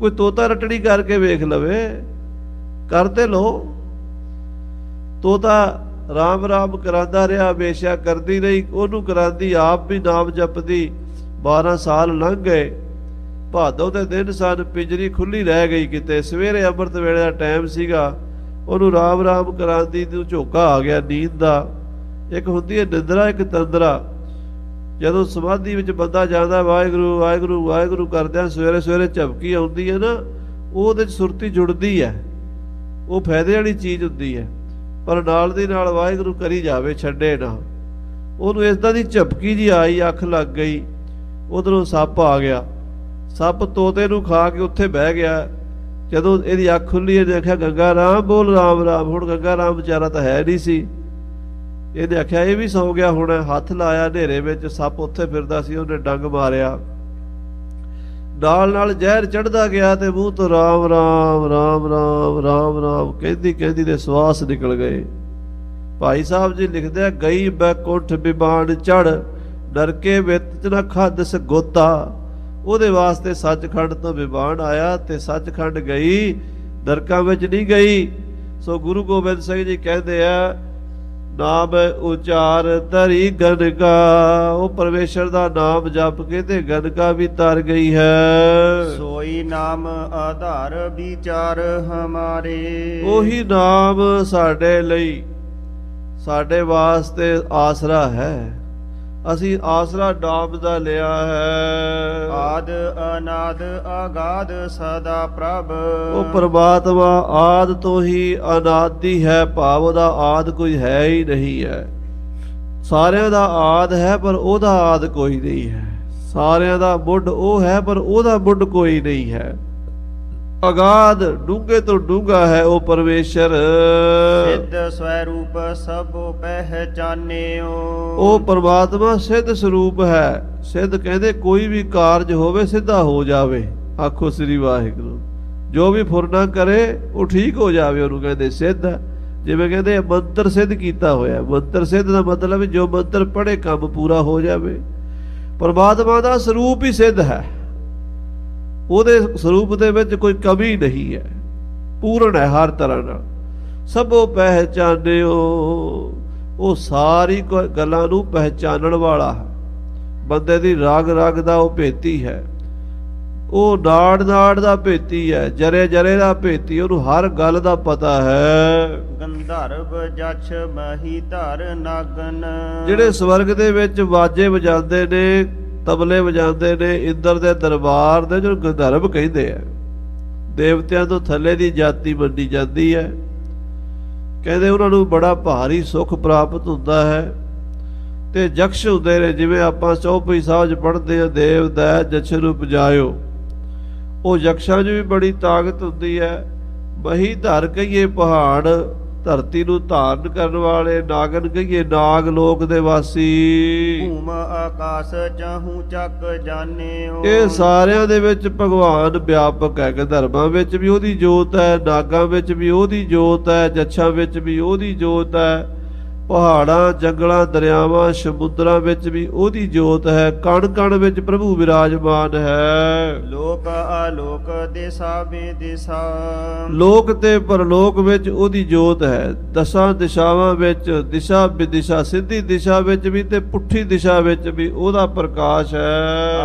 ਕੋਈ ਤੋਤਾ ਰੱਟਣੀ ਕਰਕੇ ਵੇਖ ਲਵੇ, ਕਰਦੇ ਲੋ। ਤੋਤਾ ਰਾਮ ਰਾਮ ਕਰਾਂਦਾ ਰਿਹਾ, ਵੇਸ਼ਿਆ ਕਰਦੀ ਰਹੀ, ਉਹਨੂੰ ਕਰਾਂਦੀ, ਆਪ ਵੀ ਨਾਮ ਜਪਦੀ। 12 ਸਾਲ ਲੰਘ ਗਏ। ਭਾਦੋਂ ਦੇ ਦਿਨ ਸਨ, ਪਿੰਜਰੀ ਖੁੱਲੀ ਰਹਿ ਗਈ ਕਿਤੇ। ਸਵੇਰੇ ਅੰਮ੍ਰਿਤ ਵੇਲੇ ਦਾ ਟਾਈਮ ਸੀਗਾ, ਉਹਨੂੰ ਰਾਮ ਰਾਮ ਕਰਾਂਦੀ ਨੂੰ ਝੋਕਾ ਆ ਗਿਆ ਨੀਂਦ ਦਾ। ਇੱਕ ਹੁੰਦੀ ਹੈ ਨਿੰਦਰਾ, ਇੱਕ ਤੰਦਰਾ। ਜਦੋਂ ਸਮਾਧੀ ਵਿੱਚ ਬੰਦਾ ਜਾਂਦਾ ਵਾਹਿਗੁਰੂ ਵਾਹਿਗੁਰੂ ਵਾਹਿਗੁਰੂ ਕਰਦਿਆਂ ਸਵੇਰੇ ਸਵੇਰੇ ਝਪਕੀ ਆਉਂਦੀ ਹੈ ਨਾ, ਉਹਦੇ 'ਚ ਸੁਰਤੀ ਜੁੜਦੀ ਹੈ, ਉਹ ਫਾਇਦੇ ਵਾਲੀ ਚੀਜ਼ ਹੁੰਦੀ ਹੈ। ਪਰ ਨਾਲ ਦੀ ਨਾਲ ਵਾਹਿਗੁਰੂ ਕਰੀ ਜਾਵੇ, ਛੱਡੇ ਨਾ। ਉਹਨੂੰ ਇਸਦਾ ਦੀ ਝਪਕੀ ਜੀ ਆਈ, ਅੱਖ ਲੱਗ ਗਈ, ਉਧਰੋਂ ਸੱਪ ਆ ਗਿਆ। ਸੱਪ ਤੋਤੇ ਨੂੰ ਖਾ ਕੇ ਉੱਥੇ ਬਹਿ ਗਿਆ। ਜਦੋਂ ਇਹਦੀ ਅੱਖ ਖੁੱਲੀ, ਇਹਨੇ ਆਖਿਆ ਗੰਗਾ ਰਾਮ ਬੋਲ ਰਾਮ ਰਾਮ। ਹੁਣ ਗੰਗਾ ਰਾਮ ਵਿਚਾਰਾ ਤਾਂ ਹੈ ਨਹੀਂ ਸੀ। ਇਹਨੇ ਆਖਿਆ ਇਹ ਵੀ ਸੌ ਗਿਆ ਹੁਣ। ਹੱਥ ਲਾਇਆ ਹਨੇਰੇ ਵਿੱਚ, ਸੱਪ ਉੱਥੇ ਫਿਰਦਾ ਸੀ, ਉਹਨੇ ਡੰਗ ਮਾਰਿਆ। ਨਾਲ ਨਾਲ ਜ਼ਹਿਰ ਚੜ੍ਹਦਾ ਗਿਆ ਤੇ ਮੂੰਹ ਤੋਂ ਰਾਮ ਰਾਮ ਰਾਮ ਰਾਮ ਰਾਮ ਰਾਮ ਕਹਿੰਦੀ ਕਹਿੰਦੀ ਦੇ ਸਵਾਸ ਨਿਕਲ ਗਏ। ਭਾਈ ਸਾਹਿਬ ਜੀ ਲਿਖਦੇ ਆ ਗਈ ਬੈਕੁੰਠ ਬਿਬਾਨ ਚੜ, ਨਰਕੇ ਵਿੱਚ ਨਾ ਖਾਦਸ ਗੋਤਾ। ਉਹਦੇ ਵਾਸਤੇ ਸੱਚਖੰਡ ਤੋਂ ਬਿਬਾਨ ਆਇਆ ਤੇ ਸੱਚਖੰਡ ਗਈ। ਨਰਕਾਂ ਵਿੱਚ ਨਹੀਂ ਗਈ। ਸੋ ਗੁਰੂ ਗੋਬਿੰਦ ਸਿੰਘ ਜੀ ਕਹਿੰਦੇ ਆ, ਨਾਮ ਉਚਾਰ ਧਰੀ ਗਨਕਾ, ਉਹ ਪਰਮੇਸ਼ਰ ਦਾ ਨਾਮ ਜਪ ਕੇ ਤੇ ਗਨਕਾ ਵੀ ਤਰ ਗਈ ਹੈ। ਸੋਈ ਨਾਮ ਆਧਾਰ ਵਿਚਾਰ ਹਮਾਰੇ, ਉਹੀ ਨਾਮ ਸਾਡੇ ਲਈ, ਸਾਡੇ ਵਾਸਤੇ ਆਸਰਾ ਹੈ। ਅਸੀਂ ਆਸਰਾ ਨਾਮ ਦਾ ਲਿਆ ਹੈ। ਆਦ ਅਨਾਦ ਆਗਾਦ ਸਦਾ ਪ੍ਰਭ, ਉਹ ਪ੍ਰਮਾਤਮਾ ਆਦ ਤੋਂ ਹੀ ਅਨਾਦਿ ਹੈ, ਭਾਵ ਉਹਦਾ ਆਦ ਕੋਈ ਹੈ ਹੀ ਨਹੀਂ ਹੈ। ਸਾਰਿਆਂ ਦਾ ਆਦ ਹੈ ਪਰ ਉਹਦਾ ਆਦ ਕੋਈ ਨਹੀਂ ਹੈ। ਸਾਰਿਆਂ ਦਾ ਮੁੱਢ ਉਹ ਹੈ ਪਰ ਉਹਦਾ ਮੁੱਢ ਕੋਈ ਨਹੀਂ ਹੈ। ਅਗਾਧ ਡੂੰਘੇ ਤੋਂ ਡੂੰਘਾ ਹੈ ਉਹ ਪਰਮੇਸ਼ਰ। ਸਿੱਧ ਸਵੈਰੂਪ ਸਭੋ ਪਹਿਚਾਨਿਓ, ਉਹ ਪਰਮਾਤਮਾ ਸਿੱਧ ਸਰੂਪ ਹੈ। ਸਿੱਧ ਕਹਿੰਦੇ ਕੋਈ ਵੀ ਕਾਰਜ ਹੋਵੇ ਸਿੱਧਾ ਹੋ ਜਾਵੇ। ਆਖੋ ਸ੍ਰੀ ਵਾਹਿਗੁਰੂ। ਜੋ ਵੀ ਫੁਰਨਾ ਕਰੇ ਉਹ ਠੀਕ ਹੋ ਜਾਵੇ, ਉਹਨੂੰ ਕਹਿੰਦੇ ਸਿੱਧ। ਜਿਵੇਂ ਕਹਿੰਦੇ ਮੰਤਰ ਸਿੱਧ ਕੀਤਾ ਹੋਇਆ। ਮੰਤਰ ਸਿੱਧ ਦਾ ਮਤਲਬ ਜੋ ਮੰਤਰ ਪੜ੍ਹੇ ਕੰਮ ਪੂਰਾ ਹੋ ਜਾਵੇ। ਪਰਮਾਤਮਾ ਦਾ ਸਰੂਪ ਹੀ ਸਿੱਧ ਹੈ। ਉਹਦੇ ਸਰੂਪ ਦੇ ਵਿੱਚ ਕੋਈ ਕਮੀ ਨਹੀਂ ਹੈ, ਪੂਰਨ ਹੈ ਹਰ ਤਰ੍ਹਾਂ ਨਾਲ। ਸਭੋ ਪਹਿਚਾਨਿਓ, ਉਹ ਸਾਰੀ ਗੱਲਾਂ ਨੂੰ ਪਹਿਚਾਨਣ ਵਾਲਾ ਹੈ। ਬੰਦੇ ਦੀ ਰਾਗ ਰਾਗ ਦਾ ਉਹ ਭੇਤੀ ਹੈ। ਉਹ ਨਾੜ ਨਾੜ ਦਾ ਭੇਤੀ ਹੈ, ਜਰੇ ਜਰੇ ਦਾ ਭੇਤੀ। ਉਹਨੂੰ ਹਰ ਗੱਲ ਦਾ ਪਤਾ ਹੈ। ਗੰਧਰਵ ਜਛ ਮਹੀ ਧਰ ਨਾਗਨ, ਜਿਹੜੇ ਸਵਰਗ ਦੇ ਵਿੱਚ ਵਾਜੇ ਵਜਾਉਂਦੇ ਨੇ, ਤਬਲੇ ਵਜਾਉਂਦੇ ਨੇ, ਇੰਦਰ ਦੇ ਦਰਬਾਰ ਦੇ, ਜੋ ਗੰਧਰਵ ਕਹਿੰਦੇ ਆ। ਦੇਵਤਿਆਂ ਤੋਂ ਥੱਲੇ ਦੀ ਜਾਤੀ ਮੰਨੀ ਜਾਂਦੀ ਹੈ। ਕਹਿੰਦੇ ਉਹਨਾਂ ਨੂੰ ਬੜਾ ਭਾਰੀ ਸੁੱਖ ਪ੍ਰਾਪਤ ਹੁੰਦਾ ਹੈ। ਤੇ ਜਕਸ਼ ਹੁੰਦੇ ਨੇ, ਜਿਵੇਂ ਆਪਾਂ ਚੌਪਈ ਸਾਹਿਬ 'ਚ ਪੜ੍ਹਦੇ ਹਾਂ, ਦੇਵ ਦੈ ਜਛ ਨੂੰ ਪੁਜਾਇਓ। ਉਹ ਯਕਸ਼ਾਂ 'ਚ ਵੀ ਬੜੀ ਤਾਕਤ ਹੁੰਦੀ ਹੈ। ਮਹੀ ਧਰ ਕਹੀਏ ਪਹਾੜ, ਧਰਤੀ ਨੂੰ ਧਾਰਨ ਕਰਨ ਵਾਲੇ। ਨਾਗਨ ਕਹੀਏ ਨਾਗ ਲੋਕ ਦੇ ਵਾਸੀ। ਭੂਮ ਆਕਾਸ਼ ਚਾਹੂ ਚੱਕ ਜਾਣਿਓ, ਇਹ ਸਾਰਿਆਂ ਦੇ ਵਿੱਚ ਭਗਵਾਨ ਵਿਆਪਕ ਹੈ। ਗੰਧਰਵਾਂ ਵਿੱਚ ਵੀ ਉਹਦੀ ਜੋਤ ਹੈ, ਨਾਗਾਂ ਵਿੱਚ ਵੀ ਉਹਦੀ ਜੋਤ ਹੈ, ਜੱਛਾਂ ਵਿੱਚ ਵੀ ਉਹਦੀ ਜੋਤ ਹੈ, ਪਹਾੜਾਂ ਜੰਗਲਾਂ ਦਰਿਆਵਾਂ ਸਮੁੰਦਰਾਂ ਵਿੱਚ ਵੀ ਉਹਦੀ ਜੋਤ ਹੈ। ਕਣ ਕਣ ਵਿੱਚ ਪ੍ਰਭੂ ਵਿਰਾਜਮਾਨ ਹੈ। ਲੋਕ ਆਲੋਕ ਦਿਸ਼ਾ ਬੇਦਿਸ਼ਾ, ਲੋਕ ਤੇ ਪਰਲੋਕ ਵਿੱਚ ਉਹਦੀ ਜੋਤ ਹੈ। ਦਸਾਂ ਦਿਸ਼ਾਵਾਂ ਵਿੱਚ, ਦਿਸ਼ਾ ਵਿਦਿਸ਼ਾ, ਸਿੱਧੀ ਦਿਸ਼ਾ ਵਿੱਚ ਵੀ ਤੇ ਪੁੱਠੀ ਦਿਸ਼ਾ ਵਿੱਚ ਵੀ ਉਹਦਾ ਪ੍ਰਕਾਸ਼ ਹੈ।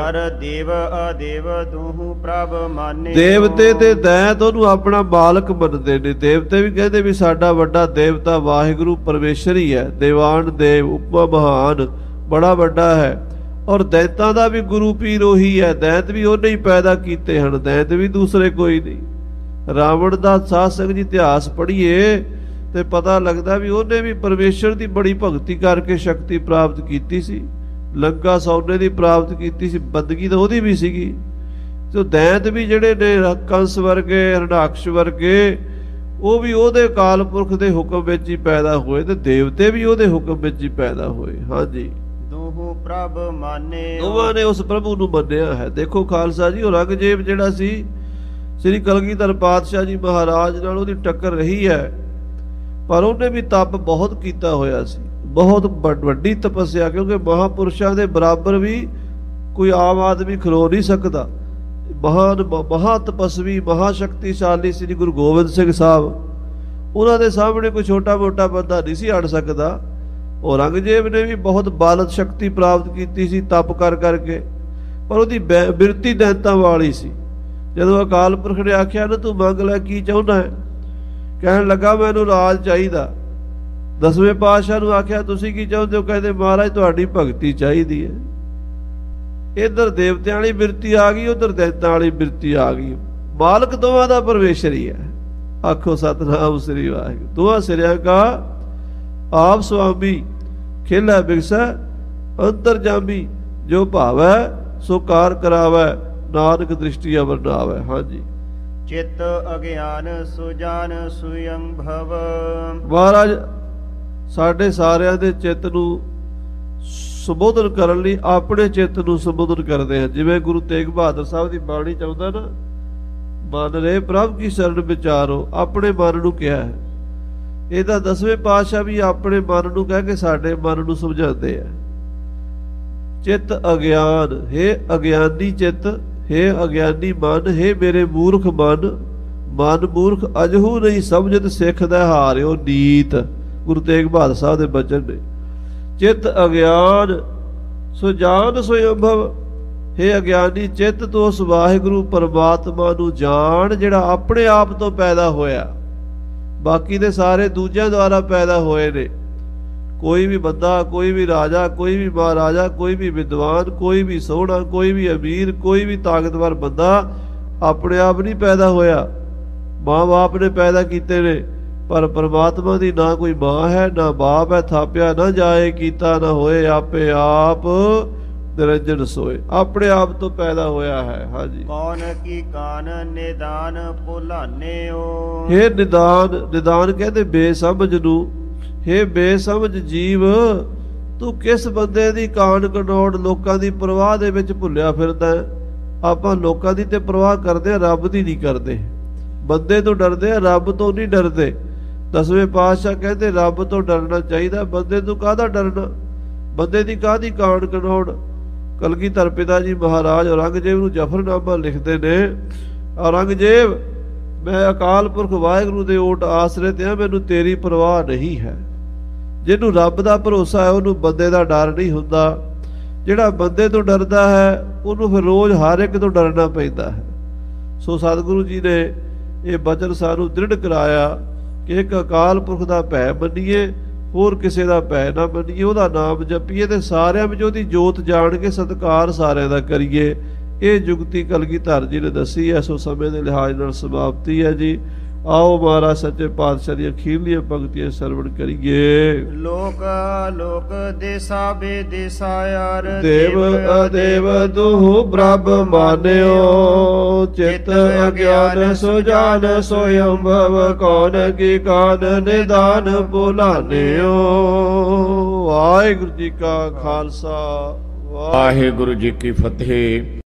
ਹਰ ਦੇਵ ਅਦੇਵ ਦੋਹੂ ਪ੍ਰਭ ਮਾਨੇ, ਦੇਵਤੇ ਤੇ ਦੈਂਤ ਉਹਨੂੰ ਆਪਣਾ ਮਾਲਕ ਮੰਨਦੇ ਨੇ। ਦੇਵਤੇ ਵੀ ਕਹਿੰਦੇ ਵੀ ਸਾਡਾ ਵੱਡਾ ਦੇਵਤਾ ਵਾਹਿਗੁਰੂ ਪਰਮੇਸ਼ਰ ਹੀ ਹੈ। ਦੇਵਾਨ ਦੇਵ ਉਪਮਾ ਮਹਾਨ, ਬੜਾ ਵੱਡਾ ਹੈ। ਔਰ ਦੈਂਤਾਂ ਦਾ ਵੀ ਗੁਰੂ ਪੀਰ ਉਹੀ ਹੈ। ਦੈਂਤ ਵੀ ਉਹਨੇ ਹੀ ਪੈਦਾ ਕੀਤੇ ਹਨ, ਦੈਂਤ ਵੀ ਦੂਸਰੇ ਕੋਈ ਨਹੀਂ। ਰਾਵਣ ਦਾ ਸਾਧ ਸੰਗਤ ਜੀ ਇਤਿਹਾਸ ਪੜ੍ਹੀਏ ਤੇ ਪਤਾ ਲੱਗਦਾ ਵੀ ਉਹਨੇ ਵੀ ਪਰਮੇਸ਼ਰ ਦੀ ਬੜੀ ਭਗਤੀ ਕਰਕੇ ਸ਼ਕਤੀ ਪ੍ਰਾਪਤ ਕੀਤੀ ਸੀ। ਲੰਕਾ ਸੋਨੇ ਦੀ ਪ੍ਰਾਪਤ ਕੀਤੀ ਸੀ, ਬੰਦਗੀ ਤਾਂ ਉਹਦੀ ਵੀ ਸੀਗੀ। ਤੇ ਦੈਂਤ ਵੀ ਜਿਹੜੇ ਨੇ ਕੰਸ ਵਰਗੇ, ਹਰਨਾਕਸ਼ ਵਰਗੇ, ਉਹ ਵੀ ਉਹਦੇ ਅਕਾਲ ਪੁਰਖ ਦੇ ਹੁਕਮ ਵਿੱਚ ਹੀ ਪੈਦਾ ਹੋਏ ਤੇ ਦੇਵਤੇ ਵੀ ਉਹਦੇ ਹੁਕਮ ਵਿੱਚ ਹੀ ਪੈਦਾ ਹੋਏ। ਹਾਂਜੀ, ਦੋਹੂ ਪ੍ਰਭ ਮਾਨੇ, ਦੋਵਾਂ ਨੇ ਉਸ ਪ੍ਰਭੂ ਨੂੰ ਮੰਨਿਆ ਹੈ। ਦੇਖੋ ਖਾਲਸਾ ਜੀ, ਉਹ ਔਰੰਗਜ਼ੇਬ ਜਿਹੜਾ ਸੀ, ਸ੍ਰੀ ਕਲਗੀਧਰ ਪਾਤਸ਼ਾਹ ਜੀ ਮਹਾਰਾਜ ਨਾਲ ਉਹਦੀ ਟੱਕਰ ਰਹੀ ਹੈ, ਪਰ ਉਹਨੇ ਵੀ ਤਪ ਬਹੁਤ ਕੀਤਾ ਹੋਇਆ ਸੀ, ਬਹੁਤ ਵੱਡੀ ਤਪੱਸਿਆ। ਕਿਉਂਕਿ ਮਹਾਂਪੁਰਸ਼ਾਂ ਦੇ ਬਰਾਬਰ ਵੀ ਕੋਈ ਆਮ ਆਦਮੀ ਖਲੋ ਨਹੀਂ ਸਕਦਾ। ਮਹਾਨ ਮਹਾ ਤਪਸਵੀ, ਮਹਾ ਸ਼ਕਤੀਸ਼ਾਲੀ ਸ੍ਰੀ ਗੁਰੂ ਗੋਬਿੰਦ ਸਿੰਘ ਸਾਹਿਬ, ਉਹਨਾਂ ਦੇ ਸਾਹਮਣੇ ਕੋਈ ਛੋਟਾ ਮੋਟਾ ਬੰਦਾ ਨਹੀਂ ਸੀ ਅੜ ਸਕਦਾ। ਔਰੰਗਜ਼ੇਬ ਨੇ ਵੀ ਬਹੁਤ ਬਲ ਸ਼ਕਤੀ ਪ੍ਰਾਪਤ ਕੀਤੀ ਸੀ ਤਪ ਕਰ ਕਰਕੇ, ਪਰ ਉਹਦੀ ਬਿਰਤੀ ਦੈਂਤਾਂ ਵਾਲੀ ਸੀ। ਜਦੋਂ ਅਕਾਲ ਪੁਰਖ ਨੇ ਆਖਿਆ ਨਾ ਤੂੰ ਮੰਗ ਲੈ ਕੀ ਚਾਹੁੰਦਾ ਹੈ, ਕਹਿਣ ਲੱਗਾ ਮੈਨੂੰ ਰਾਜ ਚਾਹੀਦਾ। ਦਸਵੇਂ ਪਾਤਸ਼ਾਹ ਨੂੰ ਆਖਿਆ ਤੁਸੀਂ ਕੀ ਚਾਹੁੰਦੇ ਹੋ, ਕਹਿੰਦੇ ਮਹਾਰਾਜ ਤੁਹਾਡੀ ਭਗਤੀ ਚਾਹੀਦੀ ਹੈ। ਇੱਧਰ ਦੇਵਤਿਆਂ ਵਾਲੀ ਬਿਰਤੀ ਆ ਗਈ, ਉੱਧਰ ਦੈਂਤਾਂ ਵਾਲੀ ਬਿਰਤੀ ਆ ਗਈ। ਮਾਲਕ ਦੋਵਾਂ ਦਾ ਪਰਮੇਸ਼ਰ ਹੀ ਹੈ। ਆਖੋ ਸਤਿਨਾਮ ਸ੍ਰੀ ਵਾਹਿਗੁਰੂ। ਦੋਹਾਂ ਸਿਰਿਆਂ ਕਾ ਆਪ ਸੁਆਮੀ, ਖੇਲਾ ਬਿਗਸੈ ਅੰਤਰਜਾਮੀ, ਜੋ ਭਾਵੈ ਸੋ ਕਾਰ ਕਰਾਵੈ, ਨਾਨਕ ਦ੍ਰਿਸ਼ਟੀ ਅਵਰ ਨਾਵੈ। ਹਾਂਜੀ, ਚਿਤ ਅਗਿਆਨ ਸੁਜਾਨ ਸੁਯੰ ਭਵ, ਮਹਾਰਾਜ ਸਾਡੇ ਸਾਰਿਆਂ ਦੇ ਚਿੱਤ ਨੂੰ ਸੰਬੋਧਨ ਕਰਨ ਲਈ ਆਪਣੇ ਚਿੱਤ ਨੂੰ ਸੰਬੋਧਨ ਕਰਦੇ ਹਨ। ਜਿਵੇਂ ਗੁਰੂ ਤੇਗ ਬਹਾਦਰ ਸਾਹਿਬ ਦੀ ਬਾਣੀ ਚਾਹੁੰਦਾ ਨਾ, ਮਨ ਰੇ ਪ੍ਰਭ ਕੀ ਸ਼ਰਨ ਵਿਚਾਰੋ, ਆਪਣੇ ਮਨ ਨੂੰ ਕਿਹਾ ਹੈ। ਇਹਦਾ ਦਸਵੇਂ ਪਾਤਸ਼ਾਹ ਵੀ ਆਪਣੇ ਮਨ ਨੂੰ ਕਹਿ ਕੇ ਸਾਡੇ ਮਨ ਨੂੰ ਸਮਝਾਉਂਦੇ ਆ। ਚਿੱਤ ਅਗਿਆਨ, ਹੇ ਅਗਿਆਨੀ ਚਿੱਤ, ਹੇ ਅਗਿਆਨੀ ਮਨ, ਹੇ ਮੇਰੇ ਮੂਰਖ ਮਨ, ਮਨ ਮੂਰਖ ਅਜਹੂ ਨਹੀਂ ਸਮਝਤ ਸਿੱਖ ਦਾ ਹਾਰਿਓ ਨੀਤ। ਗੁਰੂ ਤੇਗ ਬਹਾਦਰ ਸਾਹਿਬ ਦੇ ਬਚਨ ਨੇ। ਚਿੱਤ ਅਗਿਆਨ ਸੋ ਜਾਨ ਸੋ ਅੰਭਵ। हे ਅਗਿਆਨੀ ਚਿੱਤ ਤੋਂ ਉਸ ਵਾਹਿਗੁਰੂ ਪਰਮਾਤਮਾ ਨੂੰ ਜਾਣ ਜਿਹੜਾ ਆਪਣੇ ਆਪ ਤੋਂ ਪੈਦਾ ਹੋਇਆ। ਬਾਕੀ ਦੇ ਸਾਰੇ ਦੂਜਿਆਂ ਦੁਆਰਾ ਪੈਦਾ ਹੋਏ ਨੇ। ਕੋਈ ਵੀ ਬੰਦਾ, ਕੋਈ ਵੀ ਰਾਜਾ, ਕੋਈ ਵੀ ਮਹਾਰਾਜਾ, ਕੋਈ ਵੀ ਵਿਦਵਾਨ, ਕੋਈ ਵੀ ਸੋਹਣਾ, ਕੋਈ ਵੀ ਅਮੀਰ, ਕੋਈ ਵੀ ਤਾਕਤਵਰ ਬੰਦਾ ਆਪਣੇ ਆਪ ਨਹੀਂ ਪੈਦਾ ਹੋਇਆ। ਮਾਂ ਬਾਪ ਨੇ ਪੈਦਾ ਕੀਤੇ ਨੇ, ਪਰ ਪਰਮਾਤਮਾ ਦੀ ਨਾ ਕੋਈ ਮਾਂ ਹੈ ਨਾ ਬਾਪ ਹੈ। ਥਾਪਿਆ ਨਾ ਜਾਏ ਕੀਤਾ ਨਾ ਹੋਏ, ਆਪੇ ਆਪ ਨਿਰੰਜਨ ਸੋਏ। ਆਪਣੇ ਆਪ ਤੋਂ ਪੈਦਾ ਹੋਇਆ ਹੈ। ਹਾਂਜੀ। ਕੌਣ ਕੀ ਕਾਨ ਨਿਦਾਨ ਭੁਲਾਨਿਓ। ਇਹ ਨਿਦਾਨ ਕਹਿੰਦੇ ਬੇਸਮਝ ਨੂੰ। हे ਬੇਸਮਝ ਜੀਵ, ਤੂੰ ਕਿਸ ਬੰਦੇ ਦੀ ਕਾਣ ਕਨੌੜ ਲੋਕਾਂ ਦੀ ਪਰਵਾਹ ਦੇ ਵਿੱਚ ਭੁੱਲਿਆ ਫਿਰਦਾ ਹੈ। ਆਪਾਂ ਲੋਕਾਂ ਦੀ ਤੇ ਪਰਵਾਹ ਕਰਦੇ ਆ, ਰੱਬ ਦੀ ਨਹੀਂ ਕਰਦੇ। ਬੰਦੇ ਤੋਂ ਡਰਦੇ ਆ, ਰੱਬ ਤੋਂ ਨਹੀਂ ਡਰਦੇ। ਦਸਵੇਂ ਪਾਤਸ਼ਾਹ ਕਹਿੰਦੇ ਰੱਬ ਤੋਂ ਡਰਨਾ ਚਾਹੀਦਾ, ਬੰਦੇ ਤੋਂ ਕਾਹਦਾ ਡਰਨਾ। ਬੰਦੇ ਦੀ ਕਾਹਦੀ ਕਾਣ ਕਨੌੜ। ਕਲਗੀਧਰ ਪਿਤਾ ਜੀ ਮਹਾਰਾਜ ਔਰੰਗਜ਼ੇਬ ਨੂੰ ਜ਼ਫਰਨਾਮਾ ਲਿਖਦੇ ਨੇ। ਔਰੰਗਜ਼ੇਬ, ਮੈਂ ਅਕਾਲ ਪੁਰਖ ਵਾਹਿਗੁਰੂ ਦੇ ਓਟ ਆਸਰੇ ਤੇ ਆ, ਮੈਨੂੰ ਤੇਰੀ ਪਰਵਾਹ ਨਹੀਂ ਹੈ। ਜਿਹਨੂੰ ਰੱਬ ਦਾ ਭਰੋਸਾ ਹੈ ਉਹਨੂੰ ਬੰਦੇ ਦਾ ਡਰ ਨਹੀਂ ਹੁੰਦਾ। ਜਿਹੜਾ ਬੰਦੇ ਤੋਂ ਡਰਦਾ ਹੈ ਉਹਨੂੰ ਫਿਰ ਰੋਜ਼ ਹਰ ਇੱਕ ਤੋਂ ਡਰਨਾ ਪੈਂਦਾ ਹੈ। ਸੋ ਸਤਿਗੁਰੂ ਜੀ ਨੇ ਇਹ ਬਚਨ ਸਾਨੂੰ ਦ੍ਰਿੜ ਕਰਾਇਆ ਕਿ ਇੱਕ ਅਕਾਲ ਪੁਰਖ ਦਾ ਭੈ ਮੰਨੀਏ, ਹੋਰ ਕਿਸੇ ਦਾ ਭੈ ਨਾ ਮੰਨੀਏ। ਉਹਦਾ ਨਾਮ ਜਪੀਏ ਤੇ ਸਾਰਿਆਂ ਵਿੱਚ ਉਹਦੀ ਜੋਤ ਜਾਣ ਕੇ ਸਤਿਕਾਰ ਸਾਰਿਆਂ ਦਾ ਕਰੀਏ। ਇਹ ਜੁਗਤੀ ਕਲਗੀਧਰ ਜੀ ਨੇ ਦੱਸੀ ਹੈ। ਸੋ ਸਮੇਂ ਦੇ ਲਿਹਾਜ਼ ਨਾਲ ਸਮਾਪਤੀ ਹੈ ਜੀ। ਆਓ ਮਹਾਰਾਜ ਸੱਚੇ ਪਾਤਸ਼ਾਹ ਦੀਆਂ ਅਖੀਰਲੀਆਂ ਪੰਕਤੀਆਂ ਸਰਵਣ ਕਰੀਏ। ਲੋਕ ਲੋਕ ਦੇਸਾ ਬੇਦੇਸਾ ਯਾਰ ਦੇਵ ਅਦੇਵ ਦੁਹੁ ਬ੍ਰਹਮ ਮਾਨਿਓ। ਚਿਤ ਅਗਿਆਨ ਸੋ ਜਾਨ ਸੋ ਅੰਭਵ। ਕੌਣ ਕੀ ਕਾਨ ਨਿਦਾਨ ਭੁਲਾਨਿਓ। ਵਾਹਿਗੁਰੂ ਜੀ ਕਾ ਖਾਲਸਾ, ਵਾਹਿਗੁਰੂ ਜੀ ਕੀ ਫਤਿਹ।